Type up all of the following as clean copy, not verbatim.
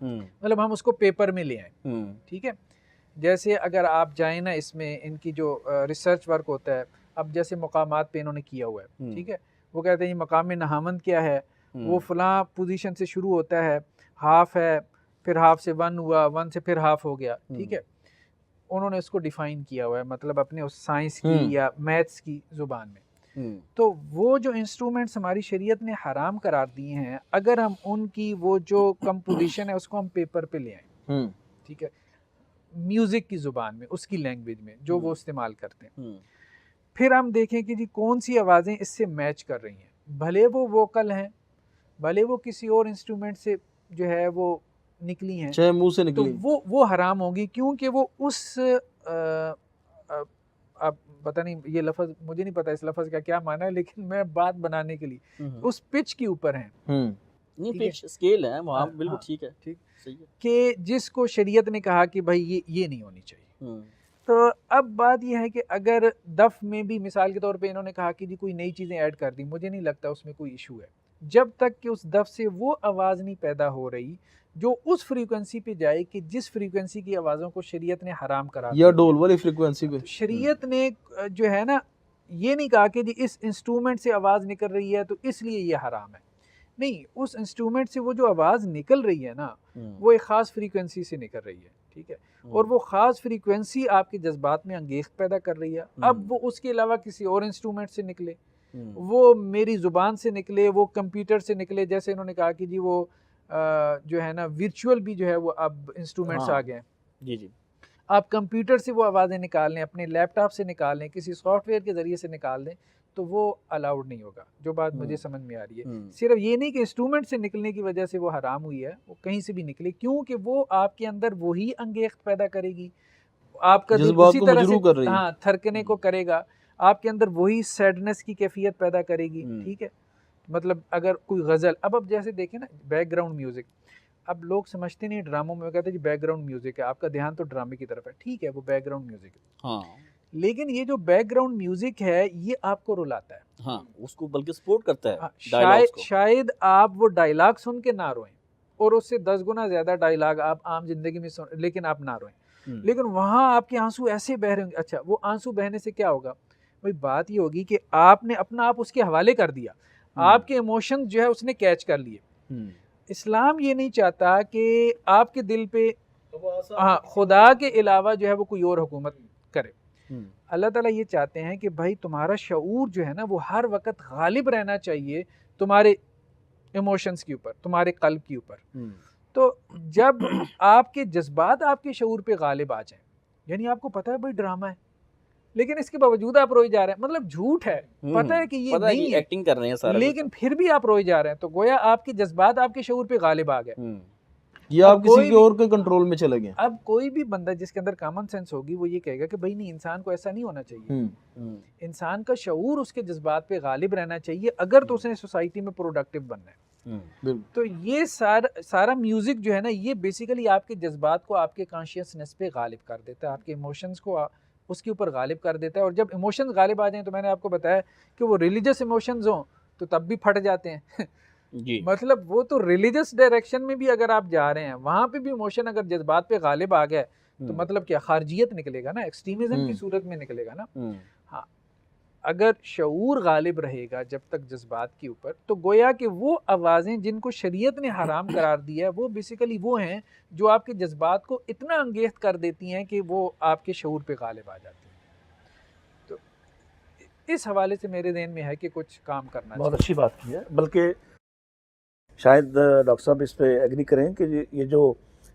مطلب ہم اس کو پیپر میں لے آئیں. ٹھیک ہے, جیسے اگر آپ جائیں نا اس میں ان کی جو ریسرچ ورک ہوتا ہے, اب جیسے مقامات پہ انہوں نے کیا ہوا ہے, ٹھیک ہے, وہ کہتے ہیں یہ مقام نہامند کیا ہے, وہ فلاں پوزیشن سے شروع ہوتا ہے, ہاف ہے, پھر ہاف سے 1 ہوا, 1 سے پھر ہاف ہو گیا. ٹھیک ہے, انہوں نے اس کو ڈیفائن کیا ہوا ہے, مطلب اپنے اس سائنس کی یا میتھس کی زبان میں. تو وہ جو انسٹرومنٹس ہماری شریعت نے حرام قرار دیے ہیں, اگر ہم ان کی وہ جو کمپوزیشن ہے اس کو ہم پیپر پہ لے آئیں, ٹھیک ہے, میوزک کی زبان میں, اس کی لینگویج میں جو وہ استعمال کرتے ہیں, پھر ہم دیکھیں کہ جی کون سی آوازیں اس سے میچ کر رہی ہیں, بھلے وہ ووکل ہیں, بھلے وہ کسی اور انسٹرومنٹ سے جو ہے وہ نکلی ہیں, چاہے منہ سے تو نکلی, وہ حرام ہوگی, کیونکہ وہ اس اب پتہ نہیں یہ لفظ مجھے نہیں پتا اس لفظ کا کیا معنی ہے, لیکن میں بات بنانے کے لیے اس پچ کے اوپر ہیں, نہیں پچ اسکیل ہے وہاں, بالکل ٹھیک ہے, ٹھیک, صحیح ہے, کہ جس کو شریعت نے کہا کہ بھائی یہ نہیں ہونی چاہیے. تو اب بات یہ ہے کہ اگر دف میں بھی مثال کے طور پہ انہوں نے کہا کہ جی کوئی نئی چیزیں ایڈ کر دی, مجھے نہیں لگتا اس میں کوئی ایشو ہے, جب تک کہ اس دف سے وہ آواز نہیں پیدا ہو رہی جو اس فریکوینسی پہ جائے کہ جس فریکوینسی کی آوازوں کو شریعت نے حرام قرار دیا. یا ڈول والی فریکوینسی پہ شریعت نے جو ہے نا یہ نہیں کہا کہ جی اس انسٹرومنٹ سے آواز نکل رہی ہے تو اس لیے یہ حرام ہے, نہیں, اس انسٹرومنٹ سے وہ جو آواز نکل رہی ہے نا وہ ایک خاص فریکوینسی سے نکل رہی ہے, ٹھیک ہے, اور وہ خاص فریکوینسی آپ کے جذبات میں انگیخت پیدا کر رہی ہے. اب وہ اس کے علاوہ کسی اور انسٹرومنٹ سے نکلے, وہ میری زبان سے نکلے, وہ کمپیوٹر سے نکلے, جیسے انہوں نے کہا کہ جی وہ جو ہے نا ورچوئل بھی جو ہے وہ اب انسٹرومنٹس آ گئے ہیں. جی جی, آپ کمپیوٹر سے وہ آوازیں نکال لیں, اپنے لیپ ٹاپ سے نکال لیں, کسی سافٹ ویئر کے ذریعے سے نکال دیں, تو وہ الاؤڈ نہیں ہوگا. جو بات مجھے سمجھ میں آ رہی ہے, صرف یہ نہیں کہ انسٹرومنٹ سے نکلنے کی وجہ سے وہ حرام ہوئی ہے, وہ کہیں سے بھی نکلے, کیونکہ وہ آپ کے اندر وہی انگیخت پیدا کرے گی, آپ کا دل اسی طرح سے ہاں تھرکنے کو کرے گا, آپ کے اندر وہی سیڈنس کی کیفیت پیدا کرے گی. ٹھیک ہے, مطلب اگر کوئی غزل, اب جیسے دیکھیں نا بیک گراؤنڈ میوزک, اب لوگ سمجھتے نہیں ڈراموں میں, وہ کہتے ہیں جی بیک گراؤنڈ میوزک ہے, آپ کا دھیان تو ڈرامے کی طرف ہے, ٹھیک ہے وہ بیک گراؤنڈ میوزک ہے, ہاں, لیکن یہ جو بیک گراؤنڈ میوزک ہے یہ آپ کو رلاتا ہے, ہاں, اس کو بلکہ سپورٹ کرتا ہے, شاید آپ وہ ڈائلاگ سن کے نہ روئیں, اور اس سے 10 گنا زیادہ ڈائلاگ آپ عام زندگی میں سن, لیکن آپ نہ روئیں, لیکن وہاں آپ کے آنسو ایسے بہ رہے ہوں گے. اچھا, وہ آنسو بہنے سے کیا ہوگا بھائی, بات یہ ہوگی کہ آپ نے اپنا آپ اس کے حوالے کر دیا, آپ کے ایموشن جو ہے اس نے کیچ کر لیے. اسلام یہ نہیں چاہتا کہ آپ کے دل پہ خدا کے علاوہ جو ہے وہ کوئی اور حکومت کرے. اللہ تعالیٰ یہ چاہتے ہیں کہ بھائی تمہارا شعور جو ہے نا وہ ہر وقت غالب رہنا چاہیے تمہارے ایموشنز کے اوپر, تمہارے قلب کے اوپر. تو جب آپ کے جذبات آپ کے شعور پہ غالب آ جائیں, یعنی آپ کو پتہ ہے بھائی ڈرامہ ہے, لیکن اس کے باوجود آپ روئے جا رہے ہیں, مطلب جھوٹ ہے, پتہ ہے کہ یہ نہیں ہے, ایکٹنگ کر رہے ہیں سارا, لیکن پھر بھی آپ روئے جا رہے ہیں, تو گویا آپ کے جذبات آپ کے شعور پہ غالب آ گئے, یا آپ کسی کے اور کے کنٹرول میں چلے گئے. اب کوئی بھی بندہ جس کے اندر کامن سینس ہوگی وہ یہ کہے گا کہ بھائی نہیں, انسان کو ایسا نہیں ہونا چاہیے, انسان کا شعور اس کے جذبات پہ غالب رہنا چاہیے اگر تو اس نے سوسائٹی میں پروڈکٹیو بننا ہے. تو یہ سارا میوزک جو ہے نا یہ بیسیکلی آپ کے جذبات کو آپ کے کانشیسنس پہ غالب کر دیتا ہے, آپ کے ایموشنز کو اس کے اوپر غالب کر دیتا ہے. اور جب ایموشنز غالب آ جائیں, تو میں نے آپ کو بتایا کہ وہ ریلیجس ایموشنز ہوں تو تب بھی پھٹ جاتے ہیں. مطلب وہ تو ریلیجس ڈائریکشن میں بھی اگر آپ جا رہے ہیں, وہاں پہ بھی ایموشن اگر جذبات پہ غالب آ گئے تو مطلب کیا خارجیت نکلے گا نا, ایکسٹریمزم کی صورت میں نکلے گا نا. ہاں, اگر شعور غالب رہے گا جب تک جذبات کے اوپر, تو گویا کہ وہ آوازیں جن کو شریعت نے حرام قرار دیا ہے وہ بیسیکلی وہ ہیں جو آپ کے جذبات کو اتنا انگیخت کر دیتی ہیں کہ وہ آپ کے شعور پہ غالب آ جاتے ہیں. تو اس حوالے سے میرے ذہن میں ہے کہ کچھ کام کرنا چاہیے. بہت اچھی بات کی ہے, بلکہ شاید ڈاکٹر صاحب اس پہ ایگری کریں کہ یہ جو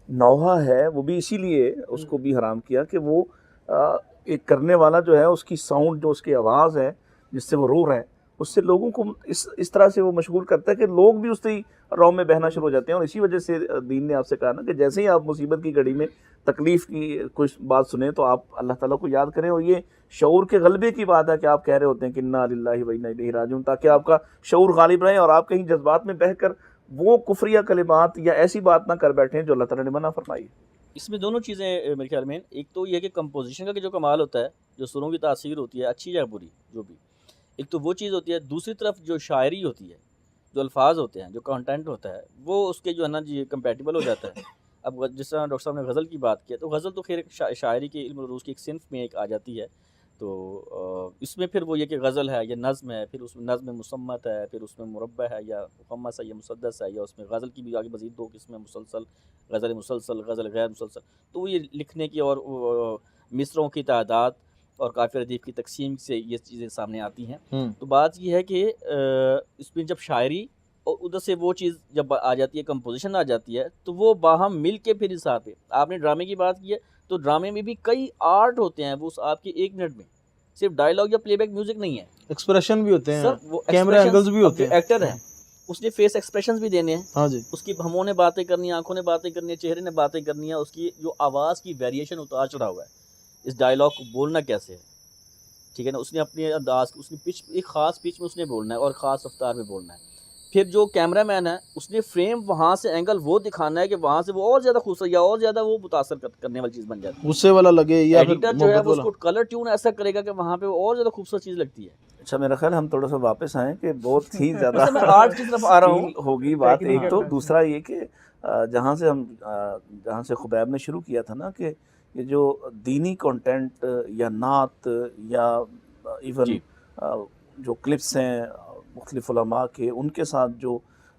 نوحہ ہے وہ بھی اسی لیے اس کو بھی حرام کیا کہ وہ ایک کرنے والا جو ہے اس کی ساؤنڈ, جو اس کی آواز ہے جس سے وہ رو رہا ہے, اس سے لوگوں کو اس طرح سے وہ مشغول کرتا ہے کہ لوگ بھی اس کی رو میں بہنا شروع ہو جاتے ہیں. اور اسی وجہ سے دین نے آپ سے کہا نا کہ جیسے ہی آپ مصیبت کی گھڑی میں تکلیف کی کچھ بات سنیں تو آپ اللہ تعالیٰ کو یاد کریں. اور یہ شعور کے غلبے کی بات ہے کہ آپ کہہ رہے ہوتے ہیں کہ انا للہ و انا الیہ راجعون, تاکہ آپ کا شعور غالب رہے اور آپ کہیں جذبات میں بہہ کر وہ کفریہ کلمات یا ایسی بات نہ کر بیٹھیں جو اللہ تعالیٰ نے منع فرمائی. اس میں دونوں چیزیں میرے خیال میں, ایک تو یہ کہ کمپوزیشن کا جو کمال ہوتا ہے, جو سروں کی تاثیر ہوتی ہے اچھی یا بری جو بھی, ایک تو وہ چیز ہوتی ہے. دوسری طرف جو شاعری ہوتی ہے, جو الفاظ ہوتے ہیں، جو کانٹینٹ ہوتا ہے، وہ اس کے جو ہے نا جی کمپیٹیبل ہو جاتا ہے. اب جس طرح ڈاکٹر صاحب نے غزل کی بات کی ہے، تو غزل تو خیر ایک شاعری کے علم العروج کی ایک صنف میں ایک آ جاتی ہے. تو اس میں پھر وہ یہ کہ غزل ہے یا نظم ہے، پھر اس میں نظم مسمت ہے، پھر اس میں مربع ہے یا مخمس ہے یا مسدس ہے، یا اس میں غزل کی بھی آگے مزید 2 قسمیں، مسلسل، غزل مسلسل، غزل غیر مسلسل. تو یہ لکھنے کی اور مصروں کی تعداد اور قافیہ ردیف کی تقسیم سے یہ چیزیں سامنے آتی ہیں. تو بات یہ ہے کہ اس میں جب شاعری اور ادھر سے وہ چیز جب آ جاتی ہے، کمپوزیشن آ جاتی ہے، تو وہ باہم مل کے پھر حساب ہے. آپ نے ڈرامے کی بات کی ہے، تو ڈرامے میں بھی کئی آرٹ ہوتے ہیں. وہ آپ کے 1 منٹ میں صرف ڈائلاگ یا پلے بیک میوزک نہیں ہے، ایکسپریشن بھی ہوتے ہیں سر. وہ کیمرہ اینگلز بھی ہوتے ہیں. ایکٹر ہے، اس نے فیس ایکسپریشنز بھی دینے ہیں. ہاں جی اس کی ہموں نے باتیں کرنی ہیں، آنکھوں نے باتیں کرنی ہیں، چہرے نے باتیں کرنی ہیں. اس کی جو آواز کی ویریشن اتار چڑھا ہوا ہے، اس ڈائلاگ کو بولنا کیسے ہے، ٹھیک ہے نا. اس نے اپنے انداز، اس نے پچ، ایک خاص پچ میں اس نے بولنا ہے اور خاص رفتار میں بولنا ہے. پھر جو کیمرہ مین ہے، اس نے فریم وہاں سے اینگل وہ دکھانا ہے کہ وہاں سے وہ اور زیادہ خوبصورت یا اور زیادہ وہ متاثر کرنے والی چیز بن جاتی ہے. غصے والا لگے یا پھر ایڈیٹر جو ہے محبت وہ اس والا. کو کلر ٹیون ایسا کرے گا کہ وہاں پہ اور زیادہ خوبصورت چیز لگتی ہے. اچھا میرا خیال ہم تھوڑا سا واپس آئیں کہ بہت ہی زیادہ ویسے میں آرٹ کی طرف آ رہا ہوں. ہوگی بات ایک تو. دوسرا یہ کہ جہاں سے خبیب نے شروع کیا تھا نا کہ یہ جو دینی کنٹینٹ یا نعت یا ایون جو کلپس ہیں مختلف علماء کے، ان کے ساتھ جو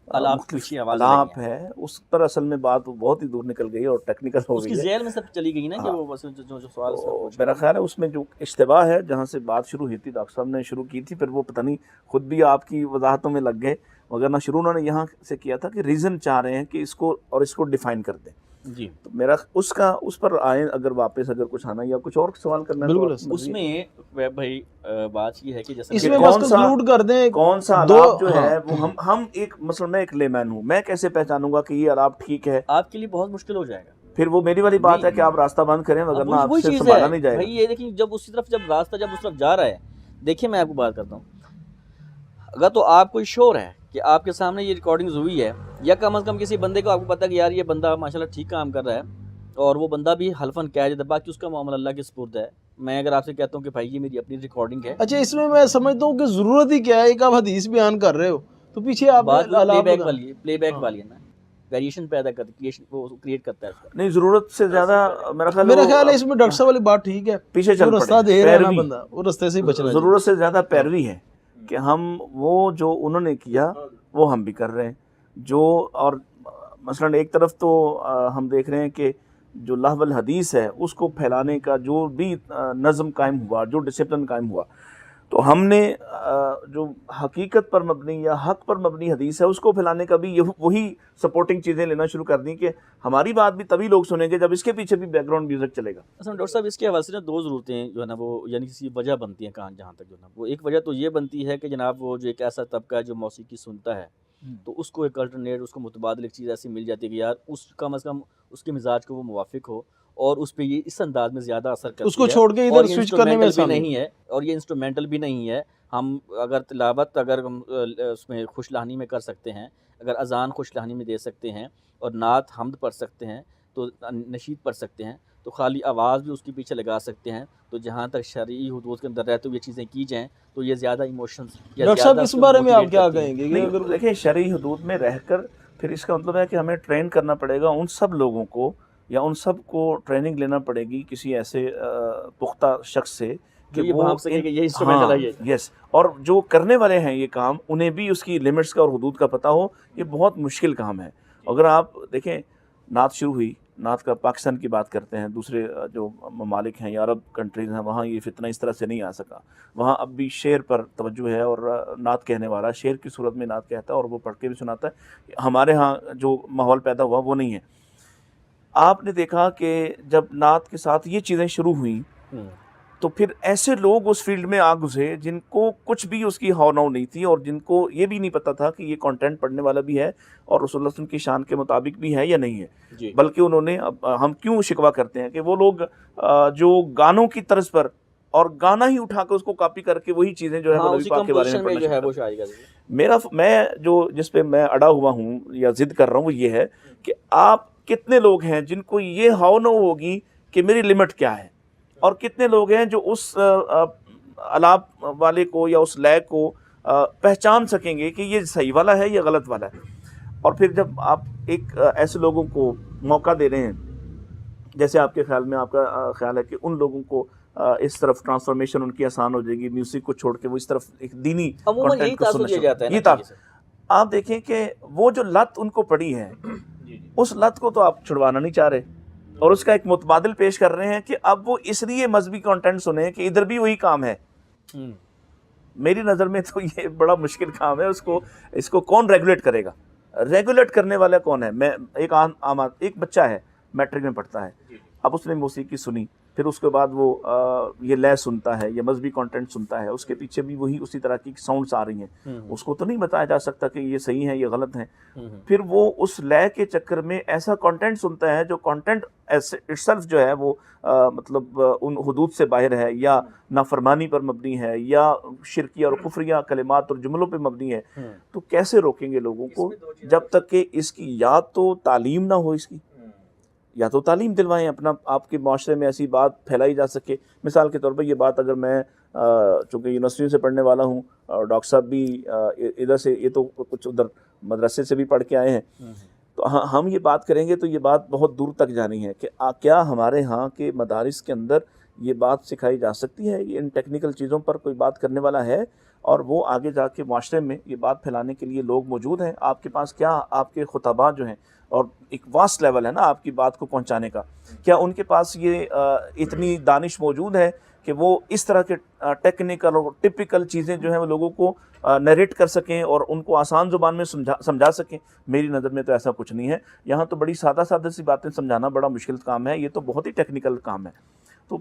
مختلف آلات ہے، اس پر اصل میں بات بہت ہی دور نکل گئی اور ٹیکنیکل ہو اس گئی کی ہے. ذیل میں سب چلی گئی نا کہ وہ بس جو سوال میرا خیال ہے اس میں جو اشتباہ ہے، جہاں سے بات شروع ہوئی تھی، ڈاکٹر صاحب نے شروع کی تھی، پھر وہ پتہ نہیں خود بھی آپ کی وضاحتوں میں لگ گئے، مگر نہ شروع انہوں نے یہاں سے کیا تھا کہ ریزن چاہ رہے ہیں کہ اس کو ڈیفائن کر دیں. جی تو میرا اس پر آئیں اگر واپس اگر کچھ آنا یا کچھ اور سوال کرنا ہے. بالکل اس میں ویب بھائی بات یہ ہے کہ جیسے اس میں بس کنکلوڈ کر دیں کون سا علاپ جو ہے وہ ہم ایک مثلا میں ایک لے مین ہوں، میں کیسے پہچانوں گا کہ یہ علاپ ٹھیک ہے؟ آپ کے لیے بہت مشکل ہو جائے گا. پھر وہ میری والی بات ہے کہ آپ راستہ بند کریں، ورنہ آپ سے سنبھالا نہیں جائے گا. بھائی یہ دیکھیں، جب اسی طرف جب راستہ جب اس طرف جا رہا ہے، دیکھیں میں آپ کو بات کرتا ہوں. اگر تو آپ کو شور ہے کہ آپ کے سامنے یہ ریکارڈنگز ہوئی ہے، یا کم از کم کسی بندے کو آپ کو پتا کہ یار یہ بندہ ماشاءاللہ ٹھیک کام کر رہا ہے، اور وہ بندہ بھی حلفاً کہہ دیتا ہے، باقی اس کا معاملہ اللہ کے سپرد ہے. میں اگر آپ سے کہتا ہوں کہ بھائی یہ میری اپنی ریکارڈنگ ہے. اچھا اس میں سمجھتا ہوں کہ ضرورت ہی کیا ہے، ایک آپ حدیث بیان کر رہے ہو تو پیچھے آپ پلے بیک والی ہے نا، ویریشن پیدا کرتی ہے، وہ کریٹ کرتا ہے. نہیں ضرورت سے زیادہ میرا خیال ہے اس میں ڈاکٹر صاحب والی بات ٹھیک ہے، پیچھے چل رستہ دے رہا ہے نا بندہ، وہ رستے سے ہی بچنا ہے. ضرورت سے زیادہ پیروی ہے کہ ہم وہ جو انہوں نے کیا وہ ہم بھی کر رہے ہیں. جو اور مثلا ایک طرف تو ہم دیکھ رہے ہیں کہ جو لہو الحدیث ہے اس کو پھیلانے کا جو بھی نظم قائم ہوا، جو ڈسپلن قائم ہوا، تو ہم نے جو حقیقت پر مبنی یا حق پر مبنی حدیث ہے اس کو پھیلانے کا بھی وہی سپورٹنگ چیزیں لینا شروع کر دیں کہ ہماری بات بھی تبھی لوگ سنیں گے جب اس کے پیچھے بھی بیک گراؤنڈ میوزک چلے گا. اصل ڈاکٹر صاحب اس کے حوالے سے 2 ضرورتیں جو ہے نا وہ یعنی کسی وجہ بنتی ہیں جہاں تک جو ہے نا وہ ایک وجہ تو یہ بنتی ہے کہ جناب وہ جو ایک ایسا طبقہ ہے جو موسیقی سنتا ہے، تو اس کو ایک الٹرنیٹ، اس کو متبادل ایک چیز ایسی مل جاتی ہے کہ یار اس کم از کم اس کے مزاج کو وہ موافق ہو اور اس پہ یہ اس انداز میں زیادہ اثر کرتی ہے، اس کو چھوڑ کے ادھر سوئچ کرنے میں بھی نہیں ہے، اور یہ انسٹرومنٹل بھی نہیں ہے. ہم اگر تلاوت اگر ہم اس میں خوش لہنی میں کر سکتے ہیں، اگر اذان خوش لہنی میں دے سکتے ہیں، اور نعت حمد پڑھ سکتے ہیں، تو نشید پڑھ سکتے ہیں، تو خالی آواز بھی اس کے پیچھے لگا سکتے ہیں، تو جہاں تک شرعی حدود کے اندر رہتے ہوئے یہ چیزیں کی جائیں تو یہ زیادہ ایموشنز. ڈاکٹر صاحب اس بارے میں آپ کیا کہیں گے؟ اگر دیکھیں شرعی حدود میں رہ کر پھر اس کا مطلب ہے کہ ہمیں ٹرین کرنا پڑے گا ان سب لوگوں کو، یا ان سب کو ٹریننگ لینا پڑے گی کسی ایسے پختہ شخص سے کہ وہ یہ انسٹرومنٹل ہے. یس، اور جو کرنے والے ہیں یہ کام انہیں بھی اس کی لمٹس کا اور حدود کا پتہ ہو. یہ بہت مشکل کام ہے. اگر آپ دیکھیں نعت شروع ہوئی، نعت کا پاکستان کی بات کرتے ہیں، دوسرے جو ممالک ہیں یا عرب کنٹریز ہیں وہاں یہ فتنہ اس طرح سے نہیں آ سکا. وہاں اب بھی شعر پر توجہ ہے اور نعت کہنے والا شعر کی صورت میں نعت کہتا ہے اور وہ پڑھ کے بھی سناتا ہے. ہمارے ہاں جو ماحول پیدا ہوا وہ نہیں ہے. آپ نے دیکھا کہ جب نعت کے ساتھ یہ چیزیں شروع ہوئیں تو پھر ایسے لوگ اس فیلڈ میں آ گزرے جن کو کچھ بھی اس کی ہاؤ ناؤ نہیں تھی، اور جن کو یہ بھی نہیں پتا تھا کہ یہ کانٹینٹ پڑھنے والا بھی ہے اور رسول اللہ صلی اللہ علیہ وسلم کی شان کے مطابق بھی ہے یا نہیں ہے. بلکہ انہوں نے ہم کیوں شکوہ کرتے ہیں کہ وہ لوگ جو گانوں کی طرز پر اور گانا ہی اٹھا کے اس کو کاپی کر کے وہی چیزیں جو ہے نبی پاک کے بارے میں پڑھنا. میں جس پہ میں اڑا ہوا ہوں یا ضد کر رہا ہوں وہ یہ ہے کہ آپ کتنے لوگ ہیں جن کو یہ ہاؤ ناؤ ہوگی کہ میری لمٹ کیا ہے، اور کتنے لوگ ہیں جو اس الاپ والے کو یا اس لے کو پہچان سکیں گے کہ یہ صحیح والا ہے یا غلط والا ہے. اور پھر جب آپ ایک ایسے لوگوں کو موقع دے رہے ہیں، جیسے آپ کے خیال میں، آپ کا خیال ہے کہ ان لوگوں کو اس طرف ٹرانسفارمیشن ان کی آسان ہو جائے گی، میوزک کو چھوڑ کے وہ اس طرف ایک دینی کنٹینٹ کو سننا شروع کریں. یہ آپ دیکھیں کہ وہ جو لت ان کو پڑی ہے، اس لت کو تو آپ چھڑوانا نہیں چاہ رہے، اور اس کا ایک متبادل پیش کر رہے ہیں کہ اب وہ اس لیے مذہبی کنٹینٹ سنیں کہ ادھر بھی وہی کام ہے. میری نظر میں تو یہ بڑا مشکل کام ہے. اس کو کون ریگولیٹ کرے گا؟ ریگولیٹ کرنے والا کون ہے؟ میں ایک بچہ ہے، میٹرک میں پڑھتا ہے، اب اس نے موسیقی سنی، پھر اس کے بعد وہ یہ لے سنتا ہے یا مذہبی کنٹینٹ سنتا ہے، اس کے پیچھے بھی وہی اسی طرح کی ساؤنڈز آ رہی ہیں. اس کو تو نہیں بتایا جا سکتا کہ یہ صحیح ہے یہ غلط ہے. پھر وہ اس لے کے چکر میں ایسا کنٹینٹ سنتا ہے جو کنٹینٹ اٹسیلف جو ہے وہ مطلب ان حدود سے باہر ہے، یا نافرمانی پر مبنی ہے، یا شرکیہ اور کفریہ کلمات اور جملوں پہ مبنی ہے. تو کیسے روکیں گے لوگوں کو جب تک کہ اس کی یا تو تعلیم نہ ہو، اس کی یا تو تعلیم دلوائیں، اپنا آپ کے معاشرے میں ایسی بات پھیلائی جا سکے. مثال کے طور پر یہ بات اگر میں چونکہ یونیورسٹی سے پڑھنے والا ہوں، اور ڈاکٹر صاحب بھی ادھر سے، یہ تو کچھ ادھر مدرسے سے بھی پڑھ کے آئے ہیں، تو ہم یہ بات کریں گے تو یہ بات بہت دور تک جانی ہے کہ کیا ہمارے ہاں کے مدارس کے اندر یہ بات سکھائی جا سکتی ہے، یہ ان ٹیکنیکل چیزوں پر کوئی بات کرنے والا ہے، اور وہ آگے جا کے معاشرے میں یہ بات پھیلانے کے لیے لوگ موجود ہیں. آپ کے پاس کیا آپ کے خطباء جو ہیں، اور ایک واسٹ لیول ہے نا آپ کی بات کو پہنچانے کا، کیا ان کے پاس یہ اتنی دانش موجود ہے کہ وہ اس طرح کے ٹیکنیکل اور ٹپیکل چیزیں جو ہیں وہ لوگوں کو نیریٹ کر سکیں اور ان کو آسان زبان میں سمجھا سکیں؟ میری نظر میں تو ایسا کچھ نہیں ہے. یہاں تو بڑی سادہ سی باتیں سمجھانا بڑا مشکل کام ہے، یہ تو بہت ہی ٹیکنیکل کام ہے. تو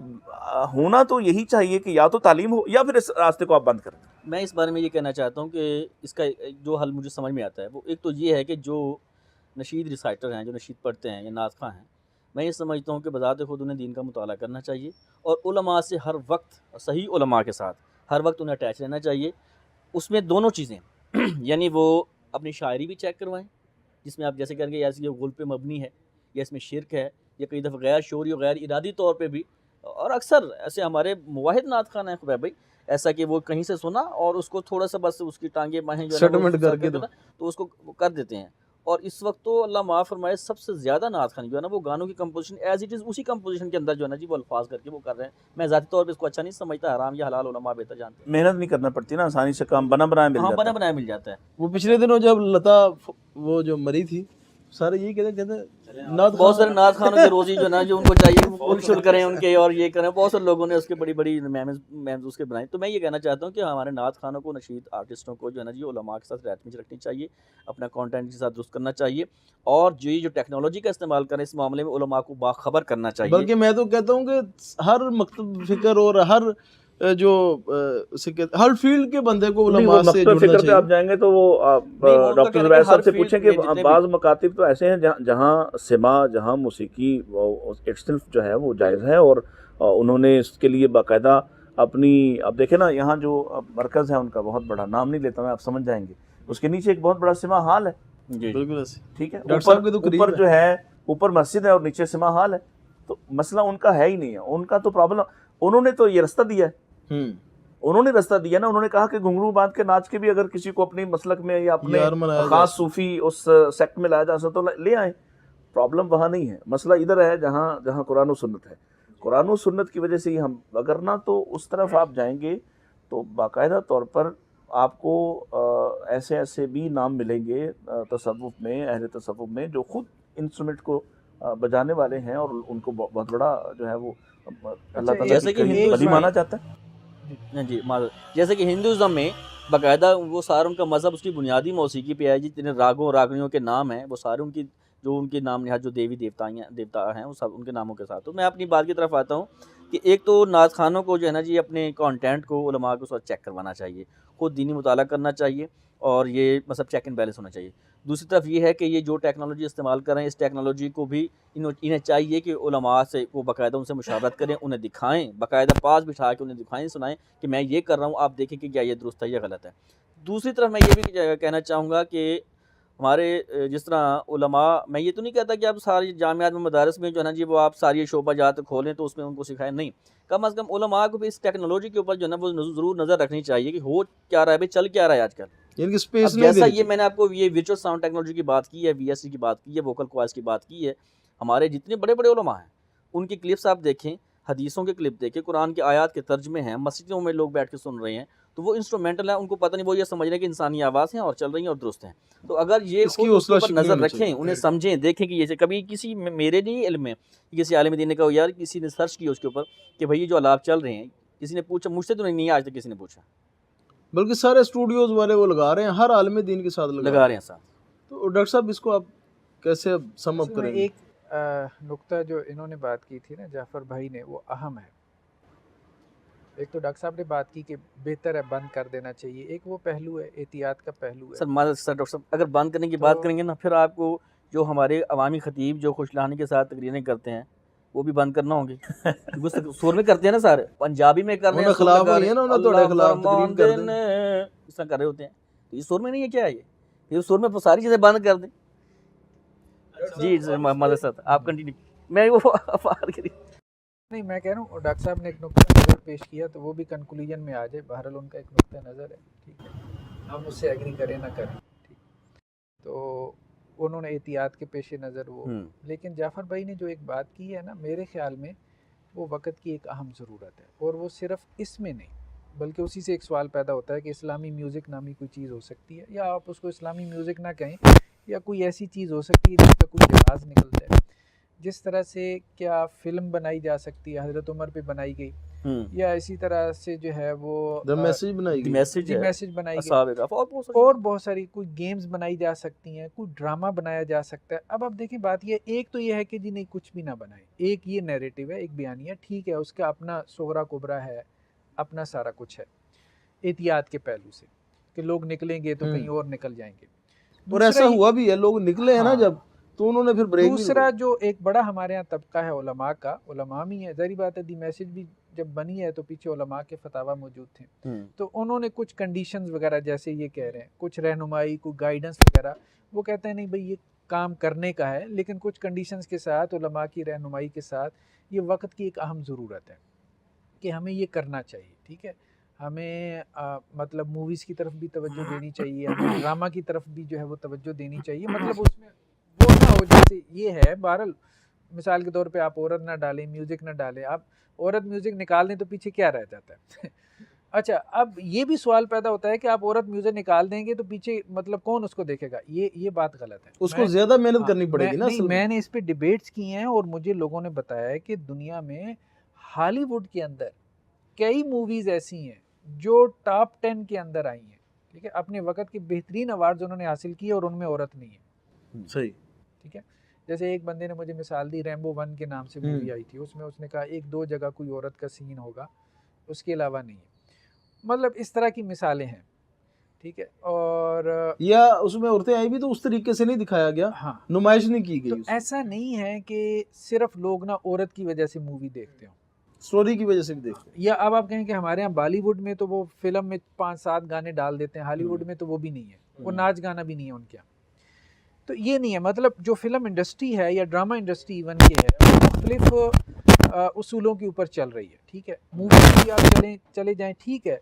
ہونا تو یہی چاہیے کہ یا تو تعلیم ہو یا پھر اس راستے کو آپ بند کر دیں. میں اس بارے میں یہ کہنا چاہتا ہوں کہ اس کا جو حل مجھے سمجھ میں آتا ہے وہ ایک تو یہ ہے کہ جو نشید ریسائٹر ہیں، جو نشید پڑھتے ہیں یا نعت خواں ہیں، میں یہ سمجھتا ہوں کہ بذات خود انہیں دین کا مطالعہ کرنا چاہیے، اور علماء سے ہر وقت، صحیح علماء کے ساتھ ہر وقت انہیں اٹیچ رہنا چاہیے. اس میں دونوں چیزیں یعنی وہ اپنی شاعری بھی چیک کروائیں، جس میں آپ جیسے کہیں گے یا یہ غل پہ مبنی ہے، یا اس میں شرک ہے، یا کئی دفعہ غیر شعوری اور غیر ارادی طور پہ بھی. اور اکثر ایسے ہمارے موحد نعت خوان ہیں خبیب بھائی، ایسا کہ وہ کہیں سے سنا اور اس کو تھوڑا سا بس اس کی ٹانگیں باہیں جو ہے سیٹلمنٹ کر کے تو اس کو کر دیتے ہیں. اور اس وقت تو اللہ معاف فرمائے سب سے زیادہ نعت خوانی جو ہے نا وہ گانوں کی کمپوزیشن ایز اٹ از اسی کمپوزیشن کے اندر جو ہے نا جی وہ الفاظ کر کے وہ کر رہے ہیں. میں ذاتی طور پہ اس کو اچھا نہیں سمجھتا، حرام یا حلال علماء بہتر جانتے ہیں. محنت نہیں کرنا پڑتی نا، آسانی سے کام بنا بنایا مل جاتا ہے. بنا بنایا مل جاتا ہے. وہ پچھلے دنوں جب لتا وہ جو مری تھی، سارے یہی کہتے بہت سارے نعت خانوں کی روزی جو ہے نا جو ان کو چاہیے وہ شل کریں ان کے، اور یہ کریں. بہت سارے لوگوں نے اس کے بڑی بڑی میمز اس کے بنائے. تو میں یہ کہنا چاہتا ہوں کہ ہمارے نعت خانوں کو، نشید آرٹسٹوں کو جو ہے نا جی علماء کے ساتھ رہٹ میں رکھنی چاہیے، اپنا کانٹینٹ کے ساتھ درست کرنا چاہیے، اور جو ٹیکنالوجی کا استعمال کریں اس معاملے میں علماء کو باخبر کرنا چاہیے. بلکہ میں تو کہتا ہوں کہ ہر مکتب فکر اور ہر جو ہر فیلڈ کے بندے کو علماء سے جڑنا چاہیے. فکر پہ آپ جائیں گے تو وہ ڈاکٹر زبیر صاحب سے پوچھیں کہ بعض مکاتب تو ایسے ہیں جہاں سما، جہاں موسیقی اٹسیلف جو ہے وہ جائز ہے، اور انہوں نے اس کے لیے باقاعدہ اپنی، اب دیکھیں نا یہاں جو مرکز ہے ان کا بہت بڑا، نام نہیں لیتا میں، آپ سمجھ جائیں گے، اس کے نیچے ایک بہت بڑا سما ہال ہے. بالکل ایسے ٹھیک ہے، ڈاکٹر صاحب کے تو قریب اوپر جو ہے، اوپر مسجد ہے اور نیچے سما ہال ہے. تو مسئلہ ان کا ہے ہی نہیں ہے، ان کا تو پرابلم، انہوں نے تو یہ رستہ دیا ہے. انہوں نے رستہ دیا نا، انہوں نے کہا کہ گھنگرو باندھ کے ناچ کے بھی اگر کسی کو اپنی مسلک میں یا اپنے خاص صوفی اس سیکٹ میں لایا جا سکتا تو لے آئیں. پرابلم وہاں نہیں ہے، مسئلہ ادھر ہے جہاں قرآن و سنت ہے. قرآن و سنت کی وجہ سے ہی ہم، اگر نہ تو اس طرف آپ جائیں گے تو باقاعدہ طور پر آپ کو ایسے بھی نام ملیں گے تصوف میں، اہل تصوف میں، جو خود انسٹرومنٹ کو بجانے والے ہیں، اور ان کو بہت بڑا جو ہے وہ اللہ تعالیٰ کی ولی مانا جاتا ہے. جی جیسے کہ ہندوازم میں باقاعدہ وہ سارا ان کا مذہب اس کی بنیادی موسیقی پہ ہے. جتنے راگوں راگنیوں کے نام ہیں وہ سارے ان کی نام نہاد جو دیوی دیوتا ہیں وہ سب ان کے ناموں کے ساتھ. تو میں اپنی بات کی طرف آتا ہوں کہ ایک تو نعت خانوں کو جو ہے نا جی اپنے کانٹینٹ کو علماء کو ساتھ چیک کروانا چاہیے، خود دینی مطالعہ کرنا چاہیے، اور یہ مطلب چیک اینڈ بیلنس ہونا چاہیے. دوسری طرف یہ ہے کہ یہ جو ٹیکنالوجی استعمال کریں، اس ٹیکنالوجی کو بھی انہیں چاہیے کہ علماء سے وہ باقاعدہ ان سے مشاورت کریں، انہیں دکھائیں، باقاعدہ پاس بٹھا کے انہیں دکھائیں، سنائیں کہ میں یہ کر رہا ہوں، آپ دیکھیں کہ کیا یہ درست ہے یا غلط ہے. دوسری طرف میں یہ بھی کہنا چاہوں گا کہ ہمارے جس طرح علماء، میں یہ تو نہیں کہتا کہ آپ ساری جامعات میں مدارس میں جو ہے نا جی وہ آپ ساری شعبہ جات کھولیں تو اس میں ان کو سکھائیں، نہیں، کم از کم علماء کو بھی اس ٹیکنالوجی کے اوپر جو ہے نا وہ ضرور نظر رکھنی چاہیے کہ ہو کیا رہا ہے، چل کیا رہا ہے آج کل. ان کی اسپیس اب نہیں جیسا دینی یہ میں نے آپ کو یہ ویچوئل ساؤنڈ ٹیکنالوجی کی بات کی ہے، وی ایس سی کی بات کی ہے، ووکل کوائز کی بات کی ہے، ہمارے جتنے بڑے بڑے علماء ہیں ان کی کلپس آپ دیکھیں، حدیثوں کے کلپ دیکھیں، قرآن کے آیات کے ترجمے ہیں، مسجدوں میں لوگ بیٹھ کے سن رہے ہیں، تو وہ انسٹرومنٹل ہیں، ان کو پتہ نہیں، وہ یہ سمجھ رہے ہیں کہ انسانی آواز ہیں اور چل رہی ہیں اور درست ہیں. تو اگر یہ اس کی خود اس کے حوصلہ اوپر شکنی نظر ہونی رکھیں، چاہیے. انہیں سمجھیں، دیکھیں کہ یہ کبھی کسی میرے نہیں علم میں کسی عالم دین نے کہا یار کسی نے سرچ کیا اس کے اوپر کہ بھائی یہ جو آلات چل رہے ہیں، کسی نے پوچھا، مجھ سے تو نہیں آج تک کسی نے پوچھا. بلکہ سارے اسٹوڈیوز والے وہ لگا رہے ہیں، ہر عالم دین کے ساتھ لگا رہے ہیں ساتھ. تو ڈاکٹر صاحب اس کو آپ کیسے سم اپ اصل میں کریں گے؟ ایک نقطہ جو انہوں نے بات کی تھی نا جعفر بھائی نے، وہ اہم ہے. ایک تو ڈاکٹر صاحب نے بات کی کہ بہتر ہے بند کر دینا چاہیے، ایک وہ پہلو ہے، احتیاط کا پہلو ہے. سر ڈاکٹر صاحب اگر بند کرنے کی بات کریں گے نا، پھر آپ کو جو ہمارے عوامی خطیب جو خوش لہانی کے ساتھ تقریریں کرتے ہیں وہ بھی بند کرنا ہوں گی. سور میں کرتے ہیں نا سارے، پنجابی میں کر رہے ہیں، خلاف ہوئی ہے نا، انہوں نے خلاف تقریر کر دیں، اس طرح کر رہے ہوتے ہیں. تو یہ سور میں نہیں ہے، کیا ہے یہ سور میں ساری چیزیں بند کر دیں. جی مدد صاحب آپ کنٹینیو، میں وہ نہیں، میں کہہ رہا ہوں ڈاکٹر صاحب نے ایک نقطہ نظر پیش کیا تو وہ بھی کنکلوژن میں آ جائے. بہرحال ان کا ایک نقطہ نظر ہے، ٹھیک ہے، ہم اس سے ایگری کریں نہ کریں، ٹھیک. تو انہوں نے احتیاط کے پیش نظر وہ، لیکن جعفر بھائی نے جو ایک بات کی ہے نا، میرے خیال میں وہ وقت کی ایک اہم ضرورت ہے. اور وہ صرف اس میں نہیں بلکہ اسی سے ایک سوال پیدا ہوتا ہے کہ اسلامی میوزک نامی کوئی چیز ہو سکتی ہے، یا آپ اس کو اسلامی میوزک نہ کہیں، یا کوئی ایسی چیز ہو سکتی ہے جس کا کوئی جواز نکلتا ہے. جس طرح سے کیا فلم بنائی جا سکتی ہے، حضرت عمر پہ بنائی گئی، یا اسی طرح سے جو ہے وہ میسج بنائی گئی، میسج بنائی گئی، اور بہت ساری کوئی گیمز بنائی جا سکتی ہیں، کوئی ڈرامہ بنایا جا سکتا ہے. اب آپ دیکھیں بات یہ ایک تو یہ ہے کہ جی نہیں کچھ بھی نہ بنائے، ایک یہ نیریٹو ہے، ایک بیانیہ، ٹھیک ہے، اس کا اپنا صغرا کبرا ہے، اپنا سارا کچھ ہے احتیاط کے پہلو سے کہ لوگ نکلیں گے تو کہیں اور نکل جائیں گے. اور ایسا ہوا بھی ہے، لوگ نکلے ہیں نا جب، تو انہوں نے پھر بریک نہیں. دوسرا جو ایک بڑا ہمارے ہاں طبقہ ہے علماء کا، علماء بھی ہے، ظاہری بات ہے، دی میسج بھی جب بنی ہے تو پیچھے علماء کے فتاوی موجود تھے، تو انہوں نے کچھ کنڈیشنز وغیرہ جیسے یہ کہہ رہے ہیں، کچھ رہنمائی، کوئی گائیڈنس وغیرہ، وہ کہتے ہیں نہیں بھئی یہ کام کرنے کا ہے، لیکن کچھ کنڈیشنز کے ساتھ، علماء کی رہنمائی کے ساتھ، یہ وقت کی ایک اہم ضرورت ہے کہ ہمیں یہ کرنا چاہیے. ٹھیک ہے، ہمیں مطلب موویز کی طرف بھی توجہ دینی چاہیے، ہمیں ڈرامہ کی طرف بھی جو ہے وہ توجہ دینی چاہیے. مطلب اس میں وہ نہ ہو جیسے یہ ہے، بہرحال مثال کے طور پہ آپ عورت نہ ڈالیں، میوزک نہ ڈالیں، آپ عورت میوزک نکال دیں تو پیچھے کیا رہ جاتا ہے؟ اچھا، اب یہ بھی سوال پیدا ہوتا ہے کہ آپ عورت میوزک نکال دیں گے تو پیچھے مطلب کون اس کو دیکھے گا؟ یہ بات غلط ہے. اس کو زیادہ محنت کرنی پڑے گی نا. نہیں، میں نے اس پہ ڈیبیٹس کی ہیں اور مجھے لوگوں نے بتایا ہے کہ دنیا میں ہالی ووڈ کے اندر کئی موویز ایسی ہیں جو ٹاپ 10 کے اندر آئی ہیں، ٹھیک ہے، اپنے وقت کے بہترین ایوارڈز انہوں نے حاصل کیے اور ان میں عورت نہیں ہے. صحیح، ٹھیک ہے. جیسے ایک بندے نے مجھے مثال دی، ریمبو 1 کے نام سے مووی آئی تھی، اس میں اس نے کہا ایک دو جگہ کوئی عورت کا سین ہوگا، اس کے علاوہ نہیں ہے. مطلب اس طرح کی مثالیں ہیں، ٹھیک ہے. اور یا اس میں عورتیں آئی بھی تو اس طریقے سے نہیں دکھایا گیا، ہاں، نمائش نہیں کی تو گئی. ایسا نہیں ہے کہ صرف لوگ نہ عورت کی وجہ سے مووی دیکھتے ہوں، سٹوری کی وجہ سے بھی دیکھتے. یا اب آپ کہیں کہ ہمارے یہاں بالی ووڈ میں تو وہ فلم میں 5-7 گانے ڈال دیتے ہیں، ہالی ووڈ میں تو وہ بھی نہیں ہے، وہ ناچ گانا بھی نہیں ہے ان کے یہاں. تو یہ نہیں ہے. مطلب جو فلم انڈسٹری ہے یا ڈرامہ انڈسٹری ایون کی ہے، وہ مختلف اصولوں کے اوپر چل رہی ہے. ٹھیک ہے، مووی بھی آپ چلے جائیں، ٹھیک ہے،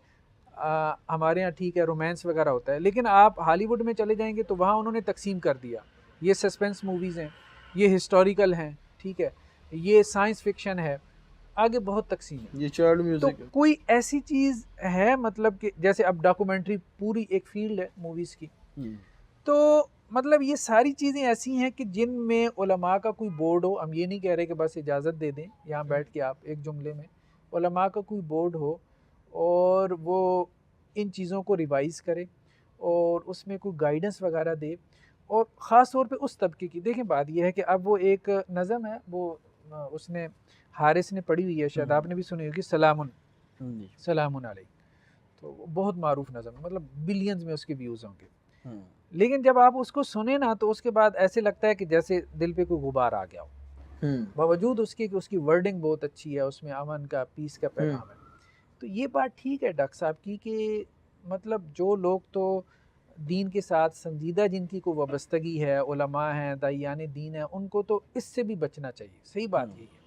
ہمارے یہاں ٹھیک ہے رومانس وغیرہ ہوتا ہے، لیکن آپ ہالی ووڈ میں چلے جائیں گے تو وہاں انہوں نے تقسیم کر دیا، یہ سسپینس موویز ہیں، یہ ہسٹوریکل ہیں، ٹھیک ہے، یہ سائنس فکشن ہے، آگے بہت تقسیم ہے، یہ چائلڈ میوزک تو کوئی ایسی چیز ہے مطلب کہ جیسے اب ڈاکومنٹری پوری ایک فیلڈ ہے موویز کی. تو مطلب یہ ساری چیزیں ایسی ہیں کہ جن میں علماء کا کوئی بورڈ ہو. ہم یہ نہیں کہہ رہے کہ بس اجازت دے دیں یہاں بیٹھ کے آپ ایک جملے میں، علماء کا کوئی بورڈ ہو اور وہ ان چیزوں کو ریوائز کرے اور اس میں کوئی گائیڈنس وغیرہ دے. اور خاص طور پہ اس طبقے کی دیکھیں، بات یہ ہے کہ اب وہ ایک نظم ہے، وہ اس نے حارث نے پڑھی ہوئی ہے، شاید آپ نے بھی سنی ہوگی، سلام علیک. تو وہ بہت معروف نظم ہے، مطلب بلینز میں اس کے ویوز ہوں گے. لیکن جب آپ اس کو سنیں نا تو اس کے بعد ایسے لگتا ہے کہ جیسے دل پہ کوئی غبار آ گیا ہو، باوجود اس کے کہ اس کی ورڈنگ بہت اچھی ہے، اس میں امن کا، پیس کا پیغام ہے. تو یہ بات ٹھیک ہے ڈاکٹر صاحب کی کہ مطلب جو لوگ تو دین کے ساتھ سنجیدہ جن کی کو وابستگی ہے، علماء ہیں، داعیان دین ہیں، ان کو تو اس سے بھی بچنا چاہیے. صحیح بات یہی ہے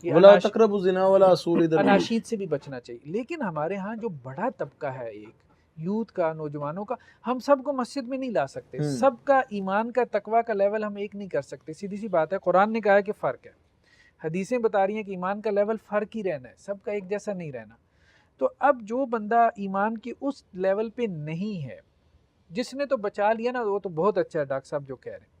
کہ ولا تقربوا الزنا ولا اصول اناشید سے بھی بچنا چاہیے. لیکن ہمارے ہاں جو بڑا طبقہ ہے ایک یوتھ کا، نوجوانوں کا، ہم سب کو مسجد میں نہیں لا سکتے. سب کا ایمان کا تقویٰ کا لیول ہم ایک نہیں کر سکتے. سیدھی سی بات ہے. قرآن نے کہا ہے کہ فرق ہے، حدیثیں بتا رہی ہیں کہ ایمان کا لیول فرق ہی رہنا ہے، سب کا ایک جیسا نہیں رہنا. تو اب جو بندہ ایمان کے اس لیول پہ نہیں ہے، جس نے تو بچا لیا نا، وہ تو بہت اچھا ہے ڈاکٹر صاحب جو کہہ رہے ہیں.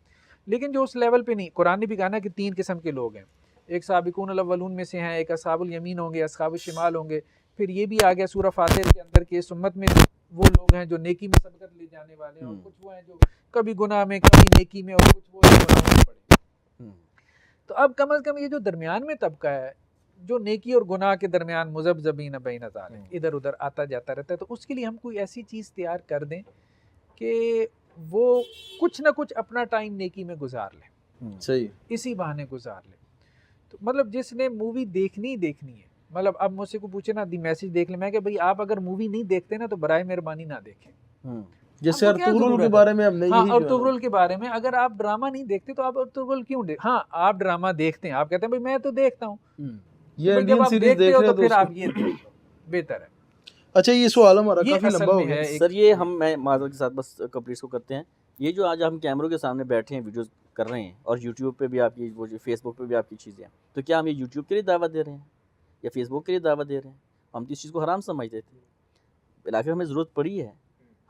لیکن جو اس لیول پہ نہیں، قرآن نے بھی کہا نا کہ 3 قسم کے لوگ ہیں. ایک سابقون الاولون میں سے ہیں، ایک اصحاب الیمین ہوں گے، اصحاب الشمال ہوں گے. پھر یہ بھی آ گیا سورہ فاتر کے اندر کہ اس امت میں وہ لوگ ہیں جو نیکی میں سبقت لے جانے والے ہیں، اور کچھ وہ ہیں جو کبھی گناہ میں کبھی نیکی میں، اور کچھ وہ گناہ میں پڑے. تو اب کم از کم یہ جو درمیان میں طبقہ ہے، جو نیکی اور گناہ کے درمیان مذبذبین بین ذالک ادھر ادھر آتا جاتا رہتا ہے، تو اس کے لیے ہم کوئی ایسی چیز تیار کر دیں کہ وہ کچھ نہ کچھ اپنا ٹائم نیکی میں گزار لے. صحیح. اسی بہانے گزار لے. تو مطلب جس نے مووی دیکھنی ہے، مطلب اب مجھ سے کو پوچھے نا دی میسج دیکھ لیں، میں کہ بھئی آپ اگر مووی نہیں دیکھتے نا تو برائے مہربانی نہ دیکھیں. جیسے ارطغرل کے بارے میں ہم نے ہاں، ارطغرل کے بارے میں اگر آپ ڈرامہ نہیں دیکھتے تو آپ ارطغرل کیوں ہاں آپ ڈرامہ دیکھتے ہیں، آپ کہتے ہیں بھئی میں تو دیکھتا ہوں، یہ انڈین سیریز دیکھ رہے تو پھر آپ یہ دیکھ لو، بہتر ہے. اچھا یہ سوال ہمارا کافی لمبا ہو گیا سر. یہ ہم میں معذرت کے ساتھ بس کمپلیٹ کو کرتے ہیں. یہ جو آج ہم کیمروں کے سامنے بیٹھے ہیں ویڈیوز کر رہے ہیں، اور یوٹیوب پہ بھی آپ کی وہ فیس بک پہ بھی آپ کی چیزیں ہیں، تو کیا ہم یہ یوٹیوب کے لیے دعوت دے رہے ہیں یا فیس بک کے لیے دعوت دے رہے ہیں؟ ہم تو اس چیز کو حرام سمجھتے تھے، علاقے ہمیں ضرورت پڑی ہے،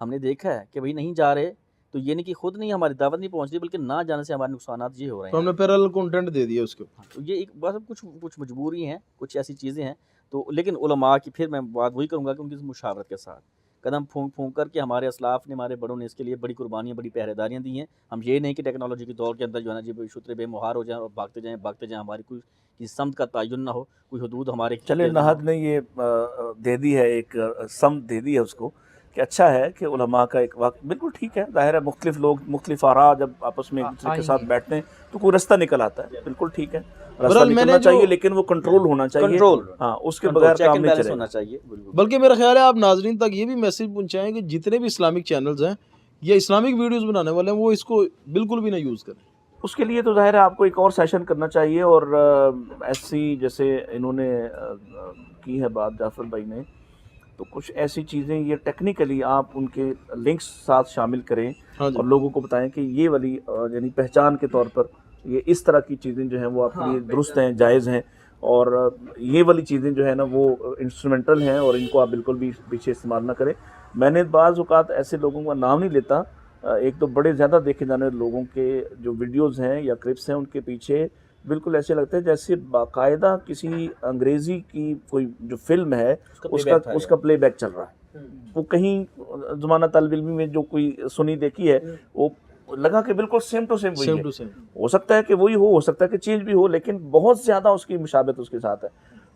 ہم نے دیکھا ہے کہ بھائی نہیں جا رہے، تو یہ نہیں کہ خود نہیں ہماری دعوت نہیں پہنچ رہی، بلکہ نہ جانے سے ہمارے نقصانات یہ ہو رہے ہیں. تو ہم نے پیرالل کنٹینٹ دے دیا اس کے اوپر. تو یہ ایک بس کچھ مجبوری ہیں، کچھ ایسی چیزیں ہیں. تو لیکن علماء کی پھر میں بات وہی کروں گا کہ ان کی مشاورت کے ساتھ قدم پھونک کر کے ہمارے اسلاف نے، ہمارے بڑوں نے اس کے لیے بڑی قربانیاں، بڑی پہرے داریاں دی ہیں. ہم یہ نہیں کہ ٹیکنالوجی کے دور کے اندر جو ہے نا جی شترے بے مہار ہو جائیں اور بھاگتے جائیں، ہماری کوئی سمت کا تعین نہ ہو، کوئی حدود ہمارے. چلے نہاد نے یہ دے دی ہے، ایک سمت دے دی ہے اس کو، کہ اچھا ہے کہ علماء کا ایک وقت، بالکل ٹھیک ہے، ظاہر ہے مختلف لوگ مختلف آراء جب آپس میں ایک دوسرے کے ساتھ بیٹھتے ہیں تو کوئی رستہ نکل آتا ہے، بالکل ٹھیک ہے، رستہ نکلنا چاہیے، لیکن وہ کنٹرول ہونا چاہیے. ہاں، اس کے بغیر کام نہیں چلے چاہیے. بلکہ میرا خیال ہے آپ ناظرین تک یہ بھی میسج پہنچائیں کہ جتنے بھی اسلامک چینلز ہیں یا اسلامک ویڈیوز بنانے والے ہیں وہ اس کو بالکل بھی نہ یوز کریں. اس کے لیے تو ظاہر ہے آپ کو ایک اور سیشن کرنا چاہیے. اور ایسی جیسے انہوں نے کی ہے بات جعفر بھائی نے، تو کچھ ایسی چیزیں یہ ٹیکنیکلی آپ ان کے لنکس ساتھ شامل کریں اور لوگوں کو بتائیں کہ یہ والی یعنی پہچان کے طور پر یہ اس طرح کی چیزیں جو ہیں وہ آپ کے لیے درست ہیں، جائز ہیں، اور یہ والی چیزیں جو ہے نا وہ انسٹرومنٹل ہیں اور ان کو آپ بالکل بھی پیچھے استعمال نہ کریں. میں نے بعض اوقات ایسے لوگوں کا نام نہیں لیتا، ایک تو بڑے زیادہ دیکھے جانے والے لوگوں کے جو ویڈیوز ہیں یا کلپس ہیں ان کے پیچھے بالکل ایسے لگتے ہیں جیسے باقاعدہ کسی انگریزی کی کوئی جو فلم ہے اس کا پلے بیک چل رہا ہے. وہ کہیں زمانہ طالب علمی میں جو کوئی سنی دیکھی ہے وہ لگا کہ بالکل سیم ٹو سیم وہی ہے. ہو سکتا ہے کہ وہی ہو سکتا ہے کہ چینج بھی ہو، لیکن بہت زیادہ اس کی مشابہت اس کے ساتھ ہے.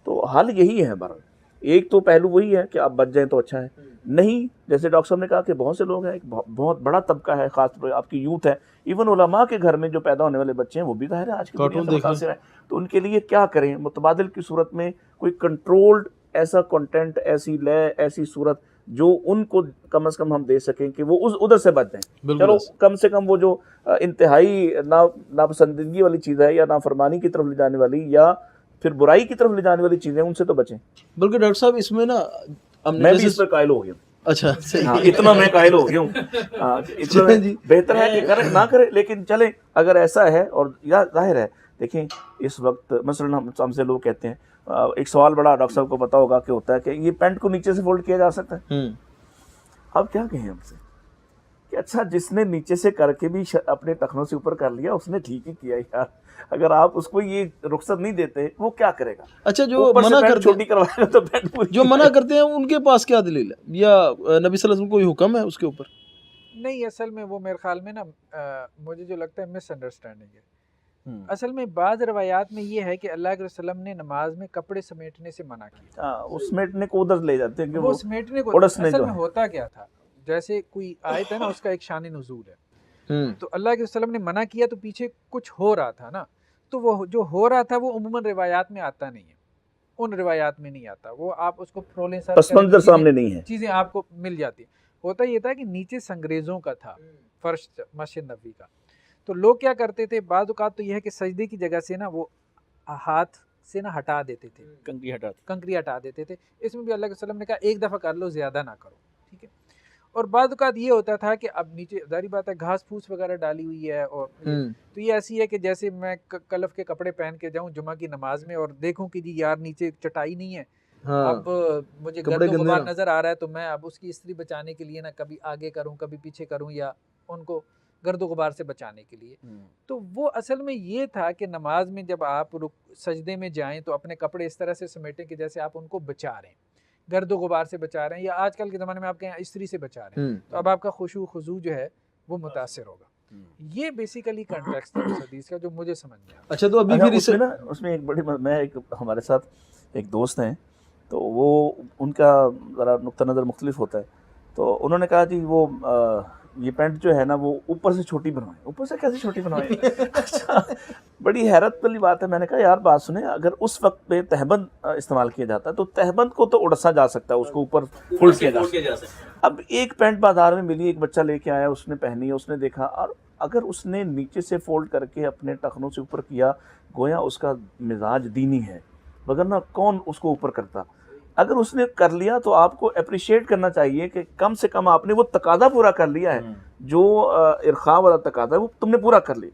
تو حل یہی ہے بہرحال. ایک تو پہلو وہی ہے کہ آپ بچ جائیں تو اچھا ہے، نہیں جیسے ڈاکٹر صاحب نے کہا کہ بہت سے لوگ ہیں، ایک بہت بڑا طبقہ ہے، خاص طور پر آپ کی یوتھ ہے، ایون علماء کے گھر میں جو پیدا ہونے والے بچے ہیں وہ بھی ظاہر ہے آج کی دنیا سے متاثر ہیں. تو ان کے لیے کیا کریں؟ متبادل کی صورت میں کوئی کنٹرولڈ ایسا کنٹینٹ، ایسی لے، ایسی صورت جو ان کو کم از کم ہم دے سکیں کہ وہ ادھر سے بچ جائیں. چلو کم سے کم وہ جو انتہائی ناپسندیدگی والی چیز ہے یا نافرمانی کی طرف لے جانے والی یا پھر برائی کی طرف لے جانے والی چیزیں ان سے تو بچیں. بلکہ ڈاکٹر صاحب اس میں نا میں بھی اس پر قائل ہو گیا ہوں. اچھا اتنا میں قائل ہو گیا ہوں. بہتر ہے کہ کرے نہ کرے، لیکن چلیں اگر ایسا ہے. اور یا ظاہر ہے دیکھیں اس وقت مثلا ہم سے لوگ کہتے ہیں، ایک سوال بڑا ڈاکٹر صاحب کو پتا ہوگا کہ ہوتا ہے کہ یہ پینٹ کو نیچے سے فولڈ کیا جا سکتا ہے. اب کیا کہیں ہم سے کہ اچھا جس نے نیچے سے کر کے بھی اپنے ٹخنوں سے اوپر کر لیا اس نے ٹھیک ہی کیا یار. اگر آپ اس کو یہ رخصت نہیں دیتے وہ کیا کرے گا؟ اچھا جو منع کرتے چھوٹی کروائے گا تو پینٹ پوری. جو منع کرتے ہیں ان کے پاس کیا دلیل ہے یا نبی صلی اللہ علیہ وسلم کوئی حکم ہے اس کے اوپر؟ نہیں، اصل میں وہ میرے خیال میں نا مجھے جو لگتا ہے مس انڈرسٹینڈنگ ہے. اصل میں بعض روایات میں یہ ہے کہ اللہ کے رسول نے نماز میں کپڑے سمیٹنے سے منع کیا. اس سمیٹنے کو ادھر لے جاتے ہیں کہ وہ سمیٹنے کو اصل میں ہوتا کیا تھا، جیسے کوئی آیت ہے نا اس کا ایک شان نزول ہے، تو اللہ کے وسلم نے منع کیا تو پیچھے کچھ ہو رہا تھا نا، تو وہ جو ہو رہا تھا وہ عموماً روایات میں آتا نہیں ہے، ان روایات میں نہیں آتا. وہ آپ اس کو فرولیں ساتھ پس منظر سامنے نہیں ہے، چیزیں آپ کو مل جاتی ہیں. ہوتا یہ تھا کہ نیچے سنگریزوں کا تھا فرش مسجد نبوی کا، تو لوگ کیا کرتے تھے بعض اوقات تو یہ ہے کہ سجدے کی جگہ سے نا وہ ہاتھ سے نا ہٹا دیتے تھے، کنکری ہٹا دیتے تھے. اس میں بھی اللہ کے وسلم نے کہا ایک دفعہ کر لو، زیادہ نہ کرو، ٹھیک ہے. اور بعض اوقات یہ ہوتا تھا کہ اب نیچے ظاہری بات ہے گھاس پھوس وغیرہ ڈالی ہوئی ہے، اور تو یہ ایسی ہے کہ جیسے میں کلف کے کپڑے پہن کے جاؤں جمعہ کی نماز میں اور دیکھوں کہ جی یار نیچے چٹائی نہیں ہے، اب مجھے گرد و غبار نظر آ رہا ہے، تو میں اب اس کی استری بچانے کے لیے نا کبھی آگے کروں کبھی پیچھے کروں، یا ان کو گرد و غبار سے بچانے کے لیے. تو وہ اصل میں یہ تھا کہ نماز میں جب آپ سجدے میں جائیں تو اپنے کپڑے اس طرح سے سمیٹیں کہ جیسے آپ ان کو بچا رہے ہیں، گرد و غبار سے بچا رہے ہیں، یا آج کل کے زمانے میں آپ کے یہاں استری سے بچا رہے ہیں، تو اب آپ کا خشوع خضوع جو ہے وہ متاثر ہوگا. یہ بیسیکلی کنٹیکسٹ ہے اس حدیث کا جو مجھے سمجھ میں آیا. اچھا تو ابھی پھر اس میں ایک بڑی ہمارے ساتھ ایک دوست ہیں، تو وہ ان کا ذرا نقطہ نظر مختلف ہوتا ہے. تو انہوں نے کہا جی وہ یہ پینٹ جو ہے نا وہ اوپر سے چھوٹی بنوائیں. اوپر سے کیسے چھوٹی بنوائیں؟ اچھا، بڑی حیرت والی بات ہے. میں نے کہا یار بات سنیں، اگر اس وقت پہ تہبند استعمال کیا جاتا ہے تو تہبند کو تو اڑسا جا سکتا ہے، اس کو اوپر فولڈ کیا جا سکتا ہے. اب ایک پینٹ بازار میں ملی، ایک بچہ لے کے آیا، اس نے پہنی، اس نے دیکھا، اور اگر اس نے نیچے سے فولڈ کر کے اپنے ٹخنوں سے اوپر کیا، گویا اس کا مزاج دینی ہے، وگرنہ کون اس کو اوپر کرتا. اگر اس نے کر لیا تو آپ کو اپریشیٹ کرنا چاہیے کہ کم سے کم آپ نے وہ تقاضا پورا کر لیا ہے، جو ارخاء والا تقاضا ہے وہ تم نے پورا کر لی.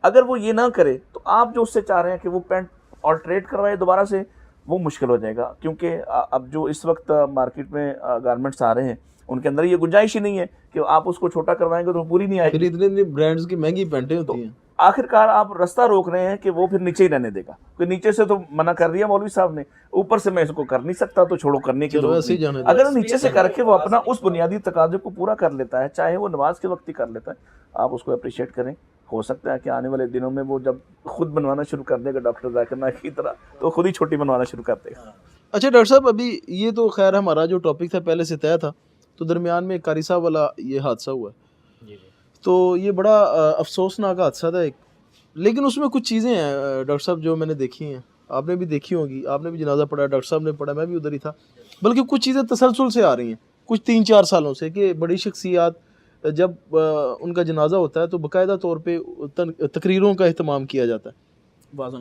اگر وہ یہ نہ کرے تو آپ جو اس سے چاہ رہے ہیں کہ وہ پینٹ آلٹریٹ کروائے دوبارہ سے، وہ مشکل ہو جائے گا. کیونکہ اب جو اس وقت مارکیٹ میں گارمنٹس آ رہے ہیں ان کے اندر یہ گنجائش ہی نہیں ہے کہ آپ اس کو چھوٹا کروائیں گے تو پوری نہیں آئے گی. اتنے برانڈز کی مہنگی پینٹیں ہوتی ہیں. آخر کار آپ رستہ روک رہے ہیں کہ وہ پھر نیچے ہی رہنے دے گا، کہ نیچے سے تو منع کر دیا مولوی صاحب نے، اوپر سے میں اس کو کر نہیں سکتا تو چھوڑو، کرنے کی ضرورت نہیں. اگر وہ نیچے سے کر کے وہ اپنا اس بنیادی تقاضے کو پورا کر لیتا ہے، چاہے وہ نماز کے وقت ہی کر لیتا ہے، آپ اس کو اپریشیٹ کریں. ہو سکتا ہے کہ آنے والے دنوں میں وہ جب خود بنوانا شروع کر دے گا ڈاکٹر ذاکر نائک کی طرح، تو خود ہی چھوٹی بنوانا شروع کر دے گا. اچھا ڈاکٹر صاحب، ابھی یہ تو خیر ہمارا جو ٹاپک تھا پہلے سے طے تھا، تو درمیان میں قاری صاحب والا یہ حادثہ ہوا ہے، تو یہ بڑا افسوسناک حادثہ تھا ایک. لیکن اس میں کچھ چیزیں ہیں ڈاکٹر صاحب جو میں نے دیکھی ہیں، آپ نے بھی دیکھی ہوں گی، آپ نے بھی جنازہ پڑھا، ڈاکٹر صاحب نے پڑھا، میں بھی ادھر ہی تھا. بلکہ کچھ چیزیں تسلسل سے آ رہی ہیں کچھ 3-4 سالوں سے، کہ بڑی شخصیات جب ان کا جنازہ ہوتا ہے تو باقاعدہ طور پہ تقریروں کا اہتمام کیا جاتا ہے، واعظ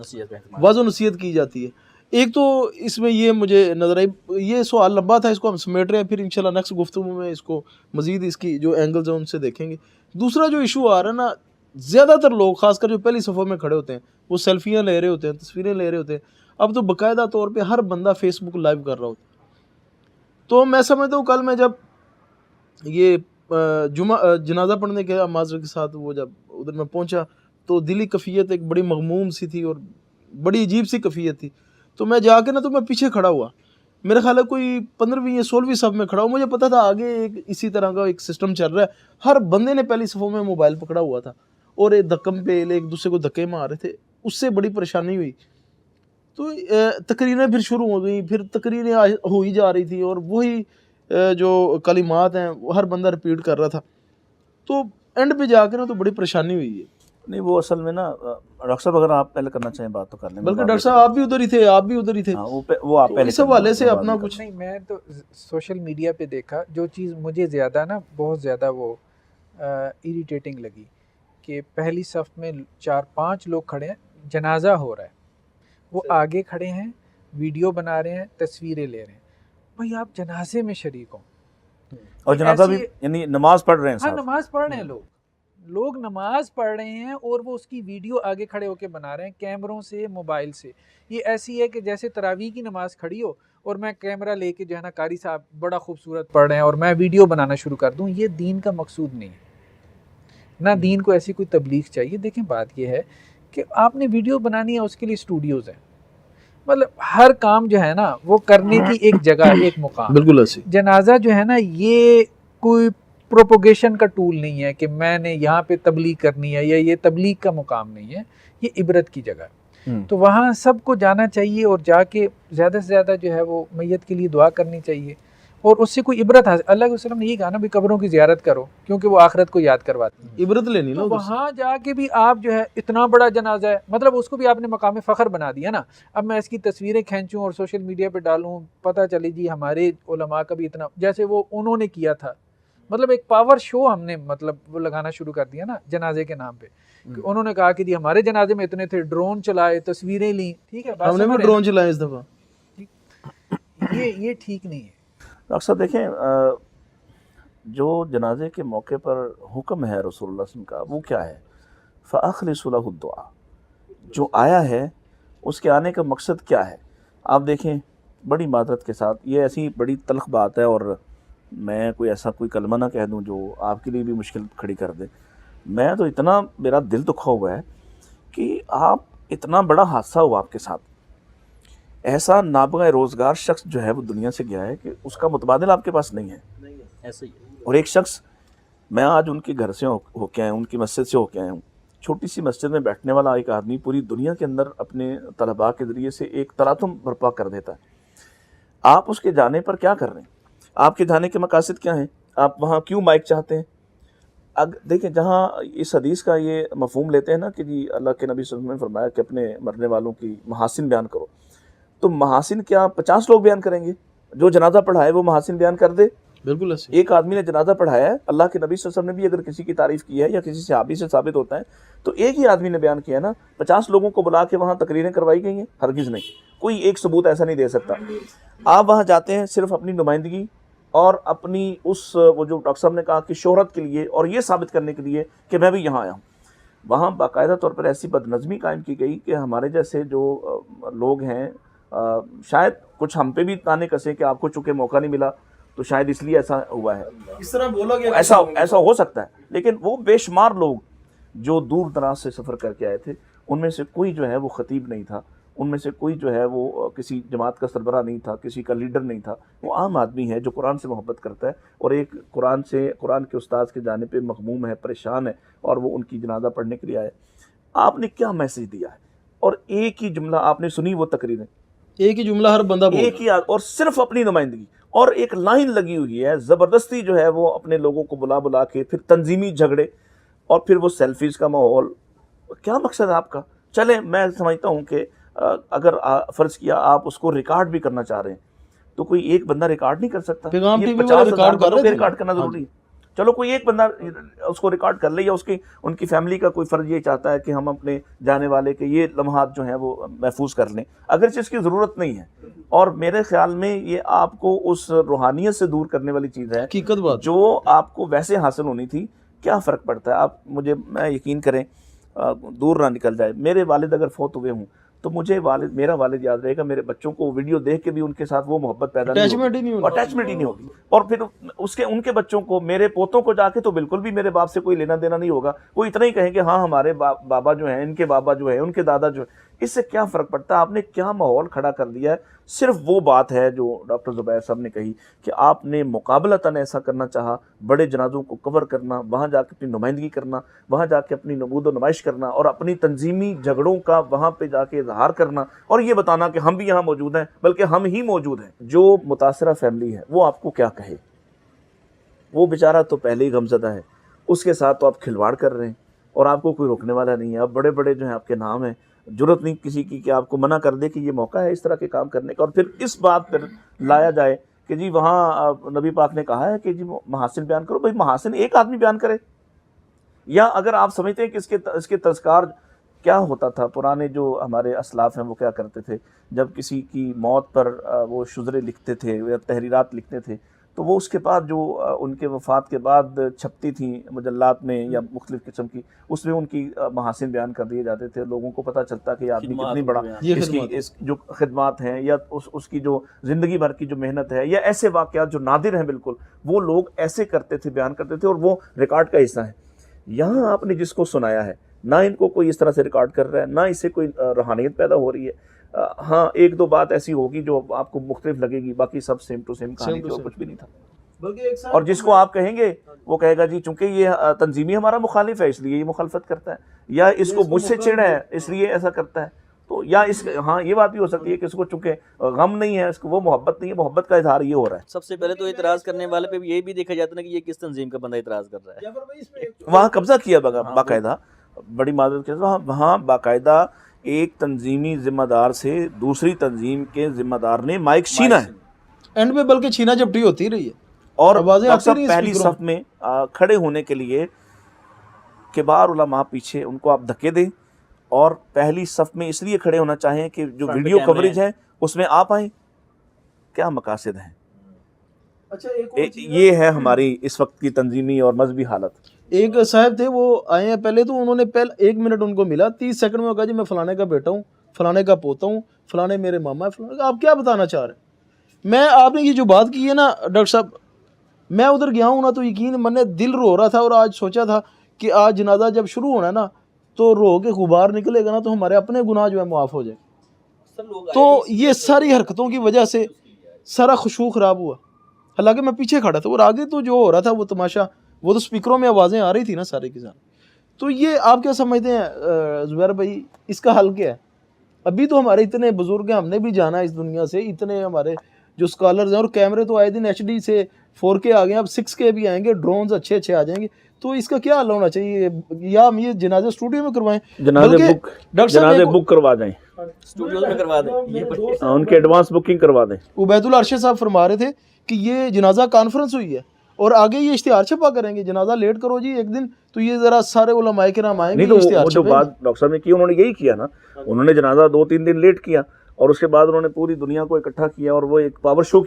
و نصیحت کی جاتی ہے. ایک تو اس میں یہ مجھے نظر آئی، یہ سوال لمبا تھا، اس کو ہم سمیٹ رہے ہیں، پھر انشاءاللہ نیکسٹ گفتگو میں اس کو مزید اس کی جو اینگلز ہیں ان سے دیکھیں گے. دوسرا جو ایشو آ رہا ہے نا، زیادہ تر لوگ خاص کر جو پہلی صفوں میں کھڑے ہوتے ہیں وہ سیلفیاں لے رہے ہوتے ہیں، تصویریں لے رہے ہوتے ہیں. اب تو باقاعدہ طور پہ ہر بندہ فیس بک لائیو کر رہا ہوتا ہے. تو میں سمجھتا ہوں کل میں جب یہ جنازہ پڑھنے کے معذرت کے ساتھ وہ جب ادھر میں پہنچا تو دلی کیفیت ایک بڑی مغموم سی تھی اور بڑی عجیب سی کیفیت تھی. تو میں جا کے نا تو میں پیچھے کھڑا ہوا، میرے خیال ہے کوئی 15ویں یا 16ویں صف میں کھڑا ہوں. مجھے پتا تھا آگے ایک اسی طرح کا ایک سسٹم چل رہا ہے، ہر بندے نے پہلی صفوں میں موبائل پکڑا ہوا تھا اور ایک دھکم پہ ایک دوسرے کو دھکے مار رہے تھے. اس سے بڑی پریشانی ہوئی. تو تقریریں پھر شروع ہو گئیں، پھر تقریریں ہوئی جا رہی تھی اور وہی جو کلمات ہیں وہ ہر بندہ رپیٹ کر رہا تھا. تو اینڈ پہ جا کے نا تو بڑی پریشانی ہوئی ہے. نہیں وہ اصل میں نا ڈاکٹر صاحب اگر آپ پہلے کرنا چاہیں بات تو کر لیں. بلکہ ڈاکٹر صاحب آپ بھی ادھر ہی تھے، آپ بھی ادھر ہی تھے، وہ آپ پہلے اس حوالے سے اپنا کچھ. نہیں، میں تو سوشل میڈیا پہ دیکھا جو چیز مجھے زیادہ نا بہت زیادہ وہ اریٹیٹنگ لگی کہ پہلی صف میں 4-5 لوگ کھڑے ہیں، جنازہ ہو رہا ہے، وہ آگے کھڑے ہیں، ویڈیو بنا رہے ہیں، تصویریں لے رہے ہیں. بھائی آپ جنازے میں شریک ہوں اور جنازہ بھی یعنی نماز پڑھ رہے ہیں. ہاں نماز پڑھ رہے ہیں لوگ نماز پڑھ رہے ہیں اور وہ اس کی ویڈیو آگے کھڑے ہو کے بنا رہے ہیں کیمروں سے، موبائل سے. یہ ایسی ہے کہ جیسے تراویح کی نماز کھڑی ہو اور میں کیمرہ لے کے جو ہے نا قاری صاحب بڑا خوبصورت پڑھ رہے ہیں اور میں ویڈیو بنانا شروع کر دوں. یہ دین کا مقصود نہیں ہے، نہ دین کو ایسی کوئی تبلیغ چاہیے. دیکھیں بات یہ ہے کہ آپ نے ویڈیو بنانی ہے، اس کے لیے اسٹوڈیوز ہیں. مطلب ہر کام جو ہے نا وہ کرنے کی ایک جگہ، ایک مقام. بالکل ایسی. جنازہ جو ہے نا یہ کوئی پروپوگیشن کا ٹول نہیں ہے کہ میں نے یہاں پہ تبلیغ کرنی ہے، یا یہ تبلیغ کا مقام نہیں ہے، یہ عبرت کی جگہ ہے. تو وہاں سب کو جانا چاہیے اور جا کے زیادہ سے زیادہ جو ہے وہ میت کے لیے دعا کرنی چاہیے اور اس سے کوئی عبرت حاصل. اللہ کے وسلم نے یہ کہا نا بھی قبروں کی زیارت کرو کیونکہ وہ آخرت کو یاد کرواتی ہیں. عبرت لینی نا. وہاں جا کے بھی آپ جو ہے اتنا بڑا جنازہ ہے، مطلب اس کو بھی آپ نے مقام فخر بنا دیا نا. اب میں اس کی تصویریں کھینچوں اور سوشل میڈیا پہ ڈالوں، پتہ چلے جی ہمارے علماء کا بھی اتنا، جیسے وہ انہوں نے کیا تھا مطلب ایک پاور شو ہم نے مطلب وہ لگانا شروع کر دیا نا جنازے کے نام پہ. کہ انہوں نے کہا کہ جی ہمارے جنازے میں اتنے تھے, ڈرون چلائے, تصویریں لیں, ٹھیک ہے, ہم نے بھی ڈرون چلائے اس دفعہ. یہ ٹھیک نہیں ہے. ڈاکٹر صاحب دیکھیں, جو جنازے کے موقع پر حکم ہے رسول اللہ صلی اللہ علیہ وسلم کا وہ کیا ہے؟ فَأَخْلِصُ لَهُ الدُّعَاء. جو آیا ہے اس کے آنے کا مقصد کیا ہے؟ آپ دیکھیں بڑی معذرت کے ساتھ, یہ ایسی بڑی تلخ بات ہے اور میں کوئی ایسا کوئی کلمہ نہ کہہ دوں جو آپ کے لیے بھی مشکل کھڑی کر دے. میں تو اتنا, میرا دل دکھا ہوا ہے کہ آپ اتنا بڑا حادثہ ہوا آپ کے ساتھ, ایسا نابغہ روزگار شخص جو ہے وہ دنیا سے گیا ہے کہ اس کا متبادل آپ کے پاس نہیں ہے. ایسا ہی ہے. اور ایک شخص, میں آج ان کے گھر سے ہو کے آیا ہوں, ان کی مسجد سے ہو کے آیا ہوں, چھوٹی سی مسجد میں بیٹھنے والا ایک آدمی پوری دنیا کے اندر اپنے طلباء کے ذریعے سے ایک تلاطم برپا کر دیتا ہے. آپ اس کے جانے پر کیا کر رہے ہیں؟ آپ کے جانے کے مقاصد کیا ہیں؟ آپ وہاں کیوں مائک چاہتے ہیں؟ دیکھیں, جہاں اس حدیث کا یہ مفہوم لیتے ہیں نا کہ جی اللہ کے نبی صلی اللہ علیہ وسلم نے فرمایا کہ اپنے مرنے والوں کی محاسن بیان کرو, تو محاسن کیا 50 لوگ بیان کریں گے؟ جو جنازہ پڑھا ہے وہ محاسن بیان کر دے؟ بالکل ایسے. ایک آدمی نے جنازہ پڑھایا ہے, اللہ کے نبی صلی اللہ علیہ وسلم نے بھی اگر کسی کی تعریف کی ہے یا کسی صحابی سے ثابت ہوتا ہے تو ایک ہی آدمی نے بیان کیا نا. 50 لوگوں کو بلا کے وہاں تقریریں کروائی گئی ہیں؟ ہرگز نہیں. کوئی ایک ثبوت ایسا نہیں دے سکتا. آپ وہاں جاتے ہیں صرف اپنی نمائندگی اور اپنی اس وہ جو ڈاکٹر صاحب نے کہا کہ شہرت کے لیے اور یہ ثابت کرنے کے لیے کہ میں بھی یہاں آیا ہوں. وہاں باقاعدہ طور پر ایسی بدنظمی قائم کی گئی کہ ہمارے جیسے جو لوگ ہیں شاید کچھ ہم پہ بھی تانے کسے کہ آپ کو چونکہ موقع نہیں ملا تو شاید اس لیے ایسا ہوا ہے, اس طرح بولا گیا, ایسا ہو سکتا ہے. لیکن وہ بے شمار لوگ جو دور دراز سے سفر کر کے آئے تھے, ان میں سے کوئی جو ہے وہ خطیب نہیں تھا, ان میں سے کوئی جو ہے وہ کسی جماعت کا سربراہ نہیں تھا, کسی کا لیڈر نہیں تھا. وہ عام آدمی ہے جو قرآن سے محبت کرتا ہے اور ایک قرآن کے استاذ کے جانے پہ مغموم ہے, پریشان ہے, اور وہ ان کی جنازہ پڑھنے کے لیے آئے. آپ نے کیا میسج دیا ہے؟ اور ایک ہی جملہ آپ نے سنی, وہ تقریریں ایک ہی جملہ ہر بندہ بول, ایک ہی, اور صرف اپنی نمائندگی, اور ایک لائن لگی ہوئی ہے زبردستی جو ہے وہ اپنے لوگوں کو بلا کے, پھر تنظیمی جھگڑے, اور پھر وہ سیلفیز کا ماحول. کیا مقصد ہے آپ کا؟ چلیں, میں سمجھتا ہوں کہ اگر فرض کیا آپ اس کو ریکارڈ بھی کرنا چاہ رہے ہیں تو کوئی ایک بندہ ریکارڈ نہیں کر سکتا. پیغام یہ ٹی وی 50,000 بندوں کے تھے. ریکارڈ کرنا ضروری ہے. چلو کوئی ایک بندہ اس کو ریکارڈ کر لے, یا ان کی فیملی کا کوئی فرض یہ چاہتا ہے کہ ہم اپنے جانے والے کے یہ لمحات جو ہیں وہ محفوظ کر لیں, اگرچہ اس کی ضرورت نہیں ہے. اور میرے خیال میں یہ آپ کو اس روحانیت سے دور کرنے والی چیز ہے حقیقت بات جو آپ کو ویسے حاصل ہونی تھی. کیا فرق پڑتا ہے؟ آپ میں یقین کریں, دور نہ نکل جائے. میرے والد اگر فوت ہوئے ہوں تو مجھے میرا والد یاد رہے گا. میرے بچوں کو ویڈیو دیکھ کے بھی ان کے ساتھ وہ محبت پیدا نہیں ہوگی, اٹیچمنٹ ہی نہیں ہوگی. اور پھر ان کے بچوں کو, میرے پوتوں کو جا کے تو بالکل بھی میرے باپ سے کوئی لینا دینا نہیں ہوگا. وہ اتنا ہی کہیں کہ ہاں ہمارے بابا جو ہیں, ان کے بابا جو ہیں, ان کے دادا جو ہیں. اس سے کیا فرق پڑتا ہے؟ آپ نے کیا ماحول کھڑا کر دیا ہے. صرف وہ بات ہے جو ڈاکٹر زبیر صاحب نے کہی کہ آپ نے مقابلتاً ایسا کرنا چاہا, بڑے جنازوں کو کور کرنا, وہاں جا کے اپنی نمائندگی کرنا, وہاں جا کے اپنی نمود و نمائش کرنا, اور اپنی تنظیمی جھگڑوں کا وہاں پہ جا کے اظہار کرنا, اور یہ بتانا کہ ہم بھی یہاں موجود ہیں, بلکہ ہم ہی موجود ہیں. جو متاثرہ فیملی ہے وہ آپ کو کیا کہے؟ وہ بیچارہ تو پہلے ہی غمزدہ ہے, اس کے ساتھ تو آپ کھلواڑ کر رہے ہیں اور آپ کو کوئی روکنے والا نہیں ہے. اب بڑے بڑے جو ہیں آپ کے نام ہیں, ضرورت نہیں کسی کی کہ آپ کو منع کر دے کہ یہ موقع ہے اس طرح کے کام کرنے کا. اور پھر اس بات پر لایا جائے کہ جی وہاں نبی پاک نے کہا ہے کہ جی محاسن بیان کرو. بھائی محاسن ایک آدمی بیان کرے, یا اگر آپ سمجھتے ہیں کہ اس کے تذکار کیا ہوتا تھا, پرانے جو ہمارے اسلاف ہیں وہ کیا کرتے تھے, جب کسی کی موت پر وہ شزرے لکھتے تھے یا تحریرات لکھتے تھے تو وہ اس کے بعد جو ان کے وفات کے بعد چھپتی تھیں مجلات میں یا مختلف قسم کی, اس میں ان کی محاسن بیان کر دیے جاتے تھے. لوگوں کو پتہ چلتا کہ یہ آدمی کتنی بڑا, اس جو خدمات ہیں یا اس کی جو زندگی بھر کی جو محنت ہے, یا ایسے واقعات جو نادر ہیں بالکل, وہ لوگ ایسے کرتے تھے, بیان کرتے تھے, اور وہ ریکارڈ کا حصہ ہے. یہاں آپ نے جس کو سنایا ہے, نہ ان کو کوئی اس طرح سے ریکارڈ کر رہا ہے, نہ اس سے کوئی روحانیت پیدا ہو رہی ہے. ہاں ایک دو بات ایسی ہوگی جو آپ کو مختلف لگے گی, باقی سب سیم ٹو سیم کہانی تھی اور کچھ بھی نہیں تھا. اور جس کو آپ کہیں گے وہ کہے گا جی چونکہ یہ تنظیمی ہمارا مخالف ہے اس لیے یہ مخالفت کرتا ہے, یا اس کو مجھ سے چڑ ہے اس لیے ایسا کرتا ہے. تو یا ہاں یہ بات بھی ہو سکتی ہے کہ اس کو چونکہ غم نہیں ہے, اس کو وہ محبت نہیں ہے, محبت کا اظہار یہ ہو رہا ہے. سب سے پہلے تو اعتراض کرنے والے پہ یہ بھی دیکھا جاتا ہے کہ یہ کس تنظیم کا بندہ اعتراض کر رہا ہے. وہاں قبضہ کیا باقاعدہ, بڑی معذرت کے ساتھ وہاں باقاعدہ ایک تنظیمی ذمہ دار سے دوسری تنظیم کے ذمہ دار نے مائک چھینا ہے, اینڈ میں بلکہ چھینا جھپٹی ہوتی رہی ہے. اور آوازیں ڈاکٹر آتی صاحب رہی پہلی اسپیکروں صف میں کھڑے ہونے کے لیے کبار علماء پیچھے ان کو آپ دھکے دیں اور پہلی صف میں اس لیے کھڑے ہونا چاہیں کہ جو فرنٹ پہ ویڈیو کیمرے کوریج ہیں۔ ہے اس میں آپ آئیں، کیا مقاصد ہیں؟ اچھا ایک اور چیز یہ ہے ہماری اس وقت کی تنظیمی اور مذہبی حالت۔ ایک صاحب تھے وہ آئے ہیں پہلے، تو انہوں نے پہلے 1 منٹ ان کو ملا، 30 سیکنڈ میں کہا جی میں فلانے کا بیٹا ہوں، فلانے کا پوتا ہوں، فلانے میرے ماما ہے، فلانے کا۔ آپ کیا بتانا چاہ رہے ہیں؟ میں آپ نے یہ جو بات کی ہے نا ڈاکٹر صاحب، میں ادھر گیا ہوں نا تو یقین من نے دل رو رہا تھا، اور آج سوچا تھا کہ آج جنازہ جب شروع ہونا ہے نا تو رو کے غبار نکلے گا نا تو ہمارے اپنے گناہ جو ہے معاف ہو جائے۔ تو یہ ساری حرکتوں کی وجہ سے سارا خشوع خراب ہوا، حالانکہ میں پیچھے کھڑا تھا اور آگے تو جو ہو رہا تھا وہ تماشا، وہ تو سپیکروں میں آوازیں آ رہی تھی نا سارے کے ساتھ۔ تو یہ آپ کیا سمجھتے ہیں زبیر بھائی، اس کا حل کیا ہے؟ ابھی تو ہمارے اتنے بزرگ ہیں، ہم نے بھی جانا ہے اس دنیا سے، اتنے ہمارے جو اسکالرز ہیں، اور کیمرے تو آئے دن HD سے 4K آ گئے ہیں، اب 6K بھی آئیں گے، ڈرونز اچھے آ جائیں گے۔ تو اس کا کیا حل ہونا چاہیے؟ یا ہم یہ جنازے اسٹوڈیو میں کروائیں؟ جنازے ڈاکٹر بک کروا دیں، اسٹوڈیوز میں کروا دیں، ان کی ایڈوانس بکنگ کروا دیں۔ عبید اللہ ارشد صاحب فرما رہے تھے کہ یہ جنازہ کانفرنس ہوئی ہے اور آگے یہ اشتہار چھپا کریں گے، جنازہ لیٹ کرو جی ایک دن تو یہ ذرا سارے علماء کرام آئیں گے، نہیں تو اشتہار وہ جو چھپیں گے۔ بات ڈاکٹر صاحب نے کی، انہوں نے یہی کیا نا، انہوں نے جنازہ 2-3 دن لیٹ کیا اور اس کے بعد انہوں نے پوری دنیا کو اکٹھا کیا اور وہ ایک پاور شو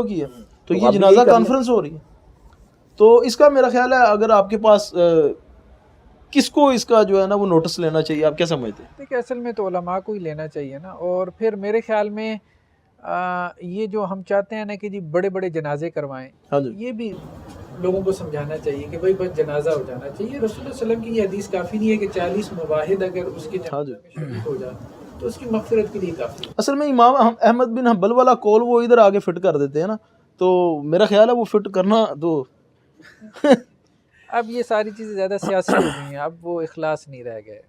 کیا۔ تو یہ اب بھی جنازہ یہی کرنا ہے۔ کانفرنس ہو رہی ہے۔ تو اس کا میرا خیال ہے اگر آپ کے پاس کس کو اس کا جو ہے نا وہ نوٹس لینا چاہیے، آپ کیا سمجھتے ہیں؟ دیکھیں اصل میں تو علماء کو ہی لینا چاہیے نا، اور پھر میرے خیال میں یہ جو ہم چاہتے ہیں نا کہ جی بڑے بڑے جنازے کروائیں، ہاں جی، یہ بھی لوگوں کو سمجھانا چاہیے کہ بھائی بس جنازہ ہو جانا چاہیے۔ رسول اللہ صلی اللہ علیہ وسلم کی یہ حدیث کافی نہیں ہے کہ 40 مواحد اگر اس کے ہاں جی۔ جنازے میں شریک ہو جائے تو اس کی مغفرت کے لیے کافی ہے۔ اصل میں امام احمد بن حنبل والا کول وہ ادھر آگے فٹ کر دیتے ہیں نا، تو میرا خیال ہے وہ فٹ کرنا تو اب یہ ساری چیزیں زیادہ سیاسی ہو گئی ہیں، اب وہ اخلاص نہیں رہ گئے۔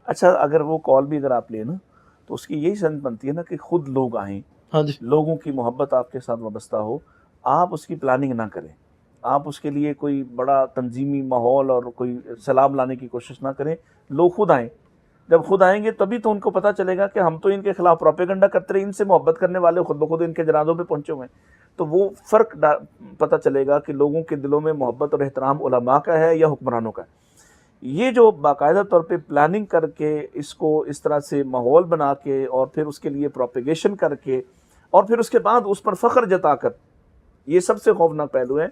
اچھا اگر وہ کال بھی اگر آپ لیں نا تو اس کی یہی سند بنتی ہے نا کہ خود لوگ آئیں، ہاں جی، لوگوں کی محبت آپ کے ساتھ وابستہ ہو، آپ اس کی پلاننگ نہ کریں، آپ اس کے لیے کوئی بڑا تنظیمی ماحول اور کوئی سلام لانے کی کوشش نہ کریں، لوگ خود آئیں۔ جب خود آئیں گے تبھی تو ان کو پتہ چلے گا کہ ہم تو ان کے خلاف پروپیگنڈا کرتے رہے، ان سے محبت کرنے والے خود بخود ان کے جنازوں پہ پہنچے ہوئے ہیں، تو وہ فرق پتہ چلے گا کہ لوگوں کے دلوں میں محبت اور احترام علماء کا ہے یا حکمرانوں کا ہے۔ یہ جو باقاعدہ طور پہ پلاننگ کر کے اس کو اس طرح سے ماحول بنا کے اور پھر اس کے لیے پروپیگیشن کر کے اور پھر اس کے بعد اس پر فخر جتا کر، یہ سب سے خوفناک پہلو ہے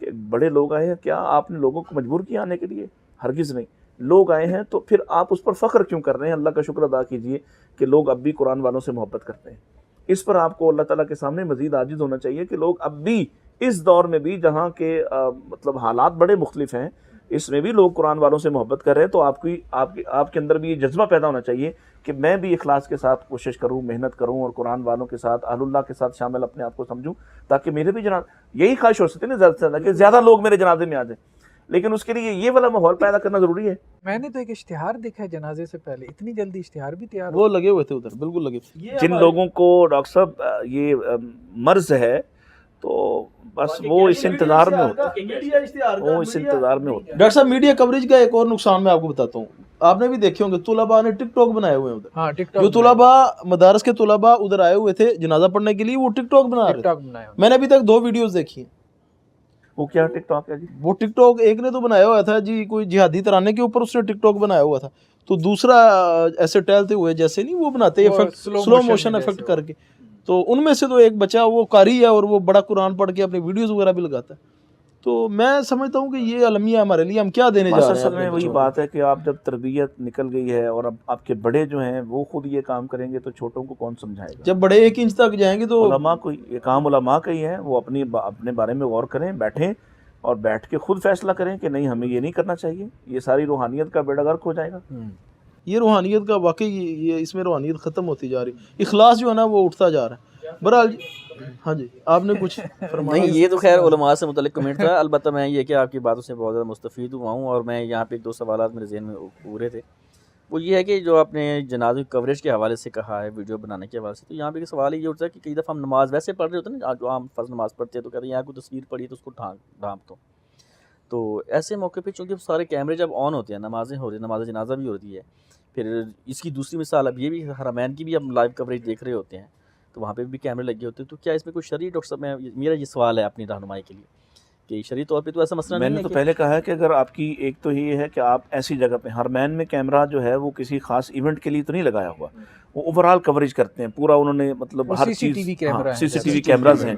کہ بڑے لوگ آئے ہیں، کیا آپ نے لوگوں کو مجبور کیا آنے کے لیے؟ ہرگز نہیں۔ لوگ آئے ہیں تو پھر آپ اس پر فخر کیوں کر رہے ہیں؟ اللہ کا شکر ادا کیجئے کہ لوگ اب بھی قرآن والوں سے محبت کرتے ہیں۔ اس پر آپ کو اللہ تعالیٰ کے سامنے مزید عاجز ہونا چاہیے کہ لوگ اب بھی اس دور میں بھی جہاں کے مطلب حالات بڑے مختلف ہیں، اس میں بھی لوگ قرآن والوں سے محبت کر رہے ہیں، تو آپ کے اندر بھی یہ جذبہ پیدا ہونا چاہیے کہ میں بھی اخلاص کے ساتھ کوشش کروں، محنت کروں اور قرآن والوں کے ساتھ اہل اللہ کے ساتھ شامل اپنے آپ کو سمجھوں، تاکہ میرے بھی یہی خواہش ہو سکتی ہے نا زیادہ سے زیادہ کہ زیادہ لوگ میرے جنازے میں آ جائیں، لیکن اس کے لیے یہ والا ماحول پیدا کرنا ضروری ہے۔ میں نے تو ایک اشتہار دیکھا ہے جنازے سے پہلے، اتنی جلدی اشتہار بھی تیار ہو؟ وہ لگے ہوئے تھے ادھر، بالکل لگے تھے۔ جن لوگوں کو ڈاکٹر صاحب یہ مرض ہے تو بس وہ اس انتظار میں ہوتا ہے، وہ اس انتظار میں ہوتا ہے۔ ڈاکٹر صاحب میڈیا کوریج کا ایک اور نقصان میں آپ کو بتاتا ہوں، آپ نے بھی دیکھے ہوں گے طلباء نے ٹک ٹاک بنائے ہوئے ہیں ادھر، ہاں ٹک ٹاک جو طلباء مدارس کے طلباء ادھر آئے ہوئے تھے جنازہ پڑھنے کے لیے، وہ ٹک ٹاک بنا رہے تھے۔ بنائے میں نے ابھی تک 2 ویڈیوز دیکھی ہیں۔ وہ کیا ٹک ٹاک ہے جی؟ وہ ٹک ٹاک ایک نے تو بنایا ہوا تھا جی، کوئی جہادی ترانے کے اوپر اس نے ٹک ٹاک بنایا ہوا تھا، تو دوسرا ایسے ٹہلتے ہوئے جیسے نہیں وہ بناتے افیکٹ، سلو موشن افیکٹ کر کے، تو ان میں سے تو ایک بچہ وہ قاری ہے اور وہ بڑا قرآن پڑھ کے اپنی ویڈیوز وغیرہ بھی لگاتا ہے۔ تو میں سمجھتا ہوں کہ یہ المیہ ہمارے لیے، ہم کیا دینے جا رہے ہیں؟ اصل میں وہی بات ہے کہ آپ جب تربیت نکل گئی ہے اور اب آپ کے بڑے جو ہیں وہ خود یہ کام کریں گے تو چھوٹوں کو کون سمجھائے گا؟ جب بڑے 1 انچ تک جائیں گے تو علماء کو، یہ کام علماء کا ہی ہے، وہ اپنے بارے میں غور کریں، بیٹھیں اور بیٹھ کے خود فیصلہ کریں کہ نہیں ہمیں یہ نہیں کرنا چاہیے، یہ ساری روحانیت کا بیڑا غرق ہو جائے گا۔ یہ روحانیت کا واقعی یہ اس میں روحانیت ختم ہوتی جا رہی، اخلاص جو ہے نا وہ اٹھتا جا رہا ہے۔ بہرحال ہاں جی، آپ نے کچھ فرمایا؟ نہیں، یہ تو خیر علماء سے متعلق کمنٹ تھا، البتہ میں یہ کہ آپ کی باتوں سے بہت زیادہ مستفید ہوا ہوں، اور میں یہاں پہ 2 سوالات میرے ذہن میں پورے تھے۔ وہ یہ ہے کہ جو آپ نے جنازے کی کوریج کے حوالے سے کہا ہے، ویڈیو بنانے کے حوالے سے، تو یہاں پہ ایک سوال یہ اٹھتا ہے کہ کئی دفعہ ہم نماز ویسے پڑھ رہے ہوتے ہیں نا، جو عام فرض نماز پڑھتے ہیں تو کہتے ہیں یہاں کوئی تصویر پڑھی ہے تو اس کو ڈھانپ دو، تو ایسے موقع پہ چونکہ سارے کیمرے جب آن ہوتے ہیں، نمازیں ہو رہی ہیں، نماز جنازہ بھی ہوتی ہے، پھر اس کی دوسری مثال اب یہ بھی حرمین کی بھی اب لائیو کوریج دیکھ رہے ہوتے ہیں تو وہاں پہ بھی کیمرے لگے ہوتے ہیں، تو کیا اس میں کوئی شرعی، ڈاکٹر صاحب میرا یہ سوال ہے اپنی رہنمائی کے لیے کہ شرعی طور پہ تو ایسا مسئلہ میں نہیں نے ہے تو کہ پہلے کہا ہے کہ اگر آپ کی ایک تو یہ ہے کہ آپ ایسی جگہ پہ حرمین میں کیمرہ جو ہے وہ کسی خاص ایونٹ کے لیے تو نہیں لگایا ہوا, وہ اوور آل کوریج کرتے ہیں پورا, انہوں نے مطلب ہر چیز CCTV کیمراز ہیں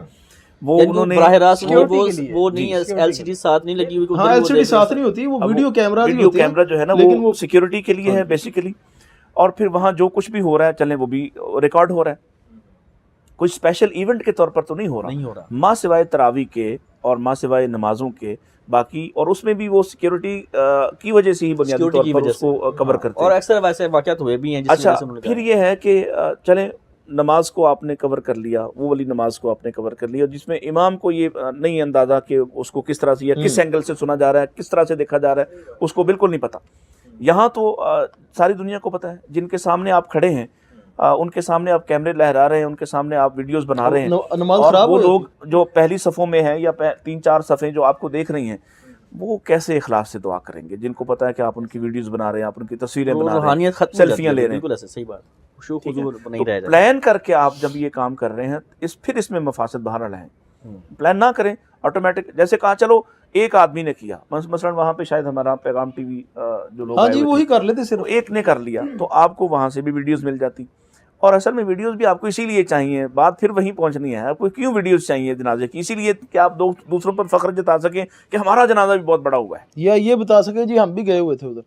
وہ یعنی انہوں نے براہ راست security کے لیے. وہ نہیں ہے, LCD ساتھ نہیں لگی ہوئی, ہاں LCD ساتھ نہیں ہوتی, وہ ویڈیو کیمرہ ہی ویڈیو ہوتے ہیں, کیمرہ جو ہے نا لیکن وہ سیکیورٹی کے لیے ہے بیسیکلی, اور پھر وہاں جو کچھ بھی ہو رہا ہے چلیں وہ بھی ریکارڈ ہو رہا ہے, کوئی اسپیشل ایونٹ کے طور پر تو نہیں ہو رہا ماں سوائے تراویح کے اور ماں سوائے نمازوں کے باقی, اور اس میں بھی وہ سیکیورٹی کی وجہ سے ہی بنیادی طور پر اس کو کور کرتے ہیں, اور اکثر ویسے واقعات ہوئے بھی ہیں. اچھا پھر یہ ہے کہ چلیں نماز کو آپ نے کور کر لیا, وہ والی نماز کو آپ نے کور کر لیا جس میں امام کو یہ نہیں اندازہ کہ اس کو کس طرح سے یا کس اینگل سے سنا جا رہا ہے, کس طرح سے دیکھا جا رہا ہے, اس کو بالکل نہیں پتا. یہاں تو ساری دنیا کو پتا ہے, جن کے سامنے آپ کھڑے ہیں ان کے سامنے آپ کیمرے لہرا رہے ہیں, ان کے سامنے آپ ویڈیوز بنا رہے ہیں, اور وہ لوگ جو پہلی صفوں میں ہیں یا 3-4 صفیں جو آپ کو دیکھ رہی ہیں وہ کیسے اخلاص سے دعا کریں گے, جن کو پتا ہے کہ آپ ان کی ویڈیوز بنا رہے ہیں, آپ ان کی تصویریں بنا رہے ہیں, سیلفیاں لے رہے ہیں. بالکل ایسے صحیح بات, خشوع خضوع نہیں تو رہ جاتا. پلان کر کے آپ جب یہ کام کر رہے ہیں پھر اس میں مفاسد بہرحال ہیں. پلان نہ کریں آٹومیٹک, جیسے کہا چلو ایک آدمی نے کیا, مثلا وہاں پہ شاید ہمارا پیغام ٹی وی جو لوگ ہاں جی وہی کر لیتے صرف, ایک نے کر لیا تو آپ کو وہاں سے بھی ویڈیوز مل جاتی, اور اصل میں ویڈیوز بھی آپ کو اسی لیے چاہیے, بات پھر وہیں پہنچنی ہے, آپ کو کیوں ویڈیوز چاہیے جنازے کی, اسی لیے کہ آپ دوسروں پر فخر جتا سکیں کہ ہمارا جنازہ بھی بہت بڑا ہوا ہے, یا یہ بتا سکیں جی ہم بھی گئے ہوئے تھے ادھر.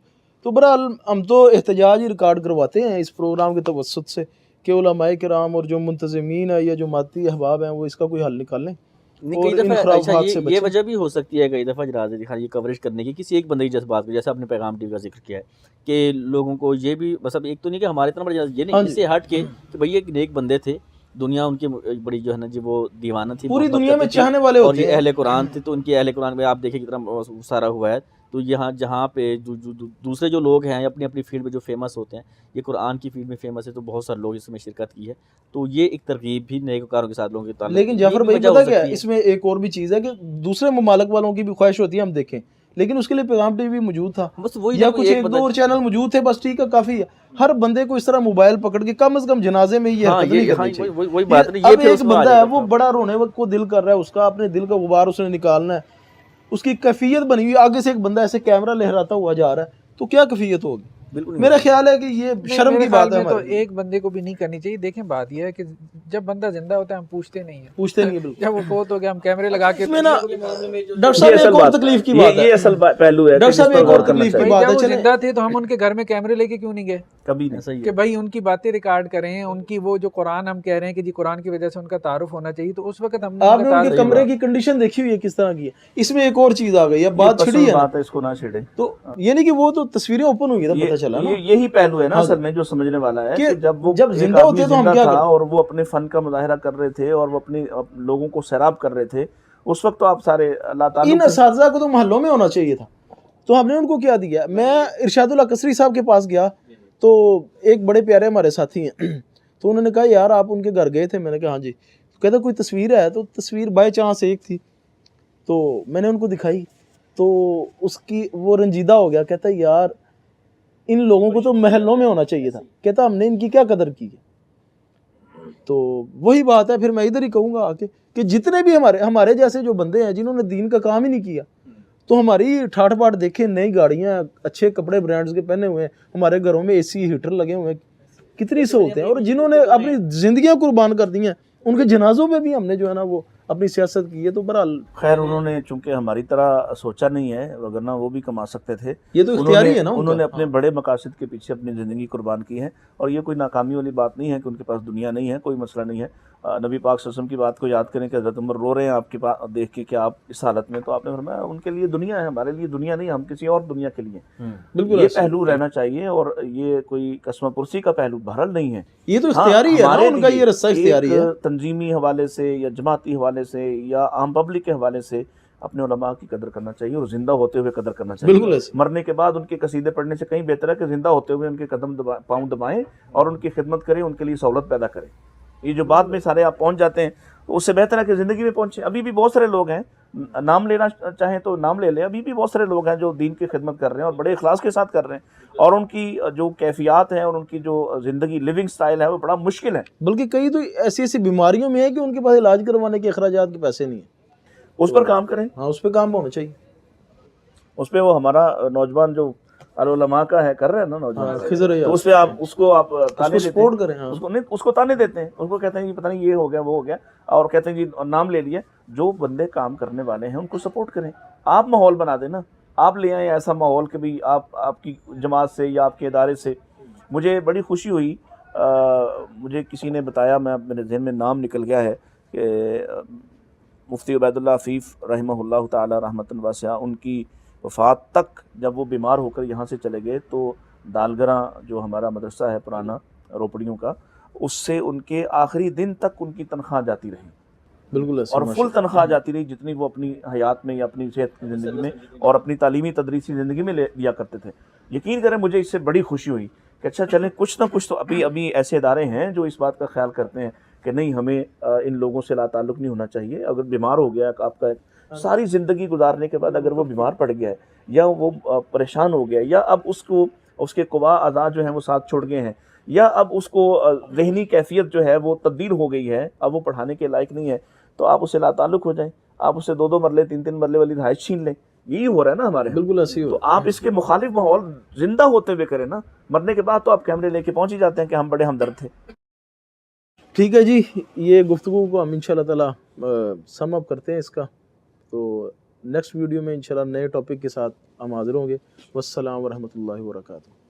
تو بہرحال ہم تو احتجاج ہی ریکارڈ کرواتے ہیں اس پروگرام کے توسط سے کہ علماء کرام اور جو منتظمین ہیں یا جو ماتی احباب ہیں وہ اس کا کوئی حل نکال لیں. کئی دفعہ یہ وجہ بھی ہو سکتی ہے کئی دفعہ جنازے کی یہ کوریج کرنے کی کسی ایک بندے کی جذبات میں, جیسے آپ نے پیغام ٹی وی کا ذکر کیا ہے کہ لوگوں کو یہ بھی مطلب ایک تو نہیں کہ ہمارے اتنا بڑا یہ نہیں, اس سے ہٹ کے کہ بھئی ایک نیک بندے تھے, دنیا ان کی بڑی جو ہے نا جی وہ دیوانہ تھی, پوری دنیا میں چاہنے والے ہوتے ہیں, اور یہ اہل قرآن تھے, تو ان کی اہل قرآن میں آپ دیکھیں کتنا سارا ہوا ہے. تو یہاں جہاں پہ دوسرے جو لوگ ہیں اپنی اپنی فیلڈ میں جو فیمس ہوتے ہیں, یہ قرآن کی فیلڈ میں فیمس ہے, تو بہت سارے لوگ اس میں شرکت کی ہے, تو یہ ایک ترغیب بھی نیکوکاروں کے ساتھ لوگوں کے تعلق. لیکن جعفر بھائی پتہ کیا ہے, اس میں ایک اور بھی چیز ہے کہ دوسرے ممالک والوں کی بھی خواہش ہوتی ہے ہم دیکھیں, لیکن اس کے لیے پیغام ٹی وی موجود تھا یا کچھ ایک دو اور چینل موجود تھے, بس ٹھیک ہے کافی ہے. ہر بندے کو اس طرح موبائل پکڑ کے کم از کم جنازے میں یہ حرکت نہیں کرنی چاہیے. اب ایک بندہ ہے وہ بڑا رونے وقت کو دل کر رہا ہے, اس کا اپنے دل کا غبار اس نے نکالنا ہے, اس کی کیفیت بنی ہوئی, آگے سے ایک بندہ ایسے کیمرہ لہراتا ہوا جا رہا ہے, تو کیا کیفیت ہوگی؟ میرا خیال ہے کہ یہ شرم کی بات ہے. تو ایک بندے کو بھی نہیں کرنی چاہیے. دیکھیں بات یہ ہے کہ جب بندہ زندہ ہوتا ہے ہم پوچھتے نہیں ہیں, جب وہ فوت ہو گیا ہم کیمرے لگا کے. ڈاکٹر صاحب ایک اور تکلیف کی بات ہے, یہ اصل پہلو ہے, ڈاکٹر صاحب ایک اور تکلیف کی بات ہے. جب وہ زندہ تھے تو ہم ان کے گھر میں کیمرے لے کے کیوں نہیں گئے کبھی نہیں کہ بھائی ان کی باتیں ریکارڈ کریں, ان کی وہ جو قرآن ہم کہہ رہے ہیں کہ جی قرآن کی وجہ سے ان کا تعارف ہونا چاہیے, تو اس وقت ہم آپ نے ان کے کمرے کی کنڈیشن دیکھی ہوئی ہے کس طرح کی ہے. اس میں ایک اور چیز آ گئی ہے, بات چھڑی ہے, اس کو نہ چھیڑیں. تو یہ نہیں کہ وہ تو تصویریں اوپن ہوئی تھا, پتہ چلا نا, یہی پہلو ہے نا اصل میں جو سمجھنے والا ہے کہ جب زندہ ہوتے تو ہم کیا کریں, اور وہ اپنے فن کا مظاہرہ کر رہے تھے اور وہ اپنے لوگوں کو سیراب کر رہے تھے, اس وقت تو آپ سارے اللہ تعالیٰ ان اساتذہ کو تو محلوں میں ہونا چاہیے تھا, تو ہم نے ان کو کیا دیا. میں ارشاد اللہ قصری صاحب کے پاس گیا تو ایک بڑے پیارے ہمارے ساتھی ہیں, تو انہوں نے کہا یار آپ ان کے گھر گئے تھے, میں نے کہا ہاں جی. کہتا کوئی تصویر ہے, تو تصویر بائی چانس ایک تھی, تو میں نے ان کو دکھائی, تو اس کی وہ رنجیدہ ہو گیا, کہتا یار ان لوگوں کو تو محلوں میں ہونا چاہیے تھا, کہتا ہم نے ان کی کیا قدر کی ہے. تو وہی بات ہے, پھر میں ادھر ہی کہوں گا آ کے کہ جتنے بھی ہمارے جیسے جو بندے ہیں جنہوں نے دین کا کام ہی نہیں کیا, تو ہماری ٹھاٹ باٹ دیکھیں, نئی گاڑیاں, اچھے کپڑے برانڈز کے پہنے ہوئے ہیں, ہمارے گھروں میں AC ہیٹر لگے ہوئے ہیں, کتنی سہولتیں ہیں, اور جنہوں نے اپنی زندگیاں قربان کر دی ہیں ان کے جنازوں پہ بھی ہم نے جو ہے نا وہ اپنی سیاست کی ہے. تو بہرحال خیر انہوں نے چونکہ ہماری طرح سوچا نہیں ہے, وگرنہ وہ بھی کما سکتے تھے. یہ تو اختیاری ہے نا, انہوں نے اپنے بڑے مقاصد کے پیچھے اپنی زندگی قربان کی ہے, اور یہ کوئی ناکامی والی بات نہیں ہے کہ ان کے پاس دنیا نہیں ہے, کوئی مسئلہ نہیں ہے. نبی پاک صلی اللہ علیہ وسلم کی بات کو یاد کریں کہ حضرت عمر رو رہے ہیں آپ کی بات دیکھ کے کہ آپ اس حالت میں, تو آپ نے فرمایا ان کے لیے دنیا ہے, ہمارے لیے دنیا نہیں, ہم کسی اور دنیا کے لیے. بالکل یہ پہلو رہنا چاہیے, اور یہ کوئی قسم پرسی کا پہلو بہرحال نہیں ہے. یہ تو اختیاری ہے نا, ان کا یہ رستہ اختیاری ہے. تنظیمی حوالے سے یا جماعتی حوالے سے یا عام پبلک کے حوالے سے اپنے علماء کی قدر کرنا چاہیے, اور زندہ ہوتے ہوئے قدر کرنا چاہیے. بالکل ایسے, مرنے کے بعد ان کے قصیدے پڑھنے سے کہیں بہتر ہے کہ زندہ ہوتے ہوئے ان کے قدم پاؤں دبائیں اور ان کی خدمت کریں, ان کے لیے سہولت پیدا کریں. یہ جو بعد میں سارے آپ پہنچ جاتے ہیں, تو اس سے بہتر ہے کہ زندگی میں پہنچیں. ابھی بھی بہت سارے لوگ ہیں, نام لینا چاہیں تو نام لے لیں, ابھی بھی بہت سارے لوگ ہیں جو دین کی خدمت کر رہے ہیں اور بڑے اخلاص کے ساتھ کر رہے ہیں, اور ان کی جو کیفیات ہیں اور ان کی جو زندگی لیونگ سٹائل ہے وہ بڑا مشکل ہے. بلکہ کئی تو ایسی بیماریوں میں ہے کہ ان کے پاس علاج کروانے کے اخراجات کے پیسے نہیں ہیں. اس پر کام کریں, ہاں اس پہ کام ہونا چاہیے. اس پہ وہ ہمارا نوجوان جو العلماء کا ہے کر رہے ہیں نا نوجوان, خضر تو ایاز اس پہ آپ اس کو آپ تانے دیتے سپورٹ ہیں, کریں. ہاں اس کو نہیں, اس کو تانے دیتے ہیں, اس کو کہتے ہیں جی پتہ نہیں یہ ہو گیا وہ ہو گیا, اور کہتے ہیں جی نام لے لیا. جو بندے کام کرنے والے ہیں ان کو سپورٹ کریں, آپ ماحول بنا دیں نا, آپ لے آئیں ایسا ماحول کہ بھئی آپ کی جماعت سے یا آپ کے ادارے سے. مجھے بڑی خوشی ہوئی, مجھے کسی نے بتایا, میں میرے ذہن میں نام نکل گیا ہے, کہ مفتی عبید اللہ عفیف رحمہ اللہ تعالی رحمۃ واسعہ, ان کی وفات تک جب وہ بیمار ہو کر یہاں سے چلے گئے تو دالگراں جو ہمارا مدرسہ ہے پرانا روپڑیوں کا, اس سے ان کے آخری دن تک ان کی تنخواہ جاتی رہی, بالکل ایسے اور فل تنخواہ جاتی رہی جتنی وہ اپنی حیات میں یا اپنی صحت کی زندگی میں اور اپنی تعلیمی تدریسی زندگی میں لیا کرتے تھے. یقین کریں مجھے اس سے بڑی خوشی ہوئی کہ اچھا چلیں کچھ نہ کچھ تو ابھی ایسے ادارے ہیں جو اس بات کا خیال کرتے ہیں کہ نہیں ہمیں ان لوگوں سے لا تعلق نہیں ہونا چاہیے. اگر بیمار ہو گیا آپ کا ساری زندگی گزارنے کے بعد اگر وہ بیمار پڑ گیا ہے یا وہ پریشان ہو گیا یا اب اس کے قوا اعضاء جو ہیں وہ ساتھ چھوڑ گئے ہیں یا اب اس کو ذہنی کیفیت جو ہے وہ تبدیل ہو گئی ہے, اب وہ پڑھانے کے لائق نہیں ہے, تو آپ اسے لا تعلق ہو جائیں, آپ اسے 2 مرلے 3 مرلے والی رہائش چھین لیں. یہی ہو رہا ہے نا ہمارے, بالکل ایسے ہی تو آپ اس کے مخالف ماحول زندہ ہوتے ہوئے کریں نا. مرنے کے بعد تو آپ کیمرے لے کے پہنچ ہی جاتے ہیں کہ ہم بڑے ہمدرد تھے. ٹھیک ہے جی, یہ گفتگو کو ہم انشاءاللہ تعالی سم اپ کرتے ہیں اس کا. تو نیکسٹ ویڈیو میں انشاءاللہ نئے ٹاپک کے ساتھ ہم حاضر ہوں گے. والسلام ورحمۃ اللہ وبرکاتہ.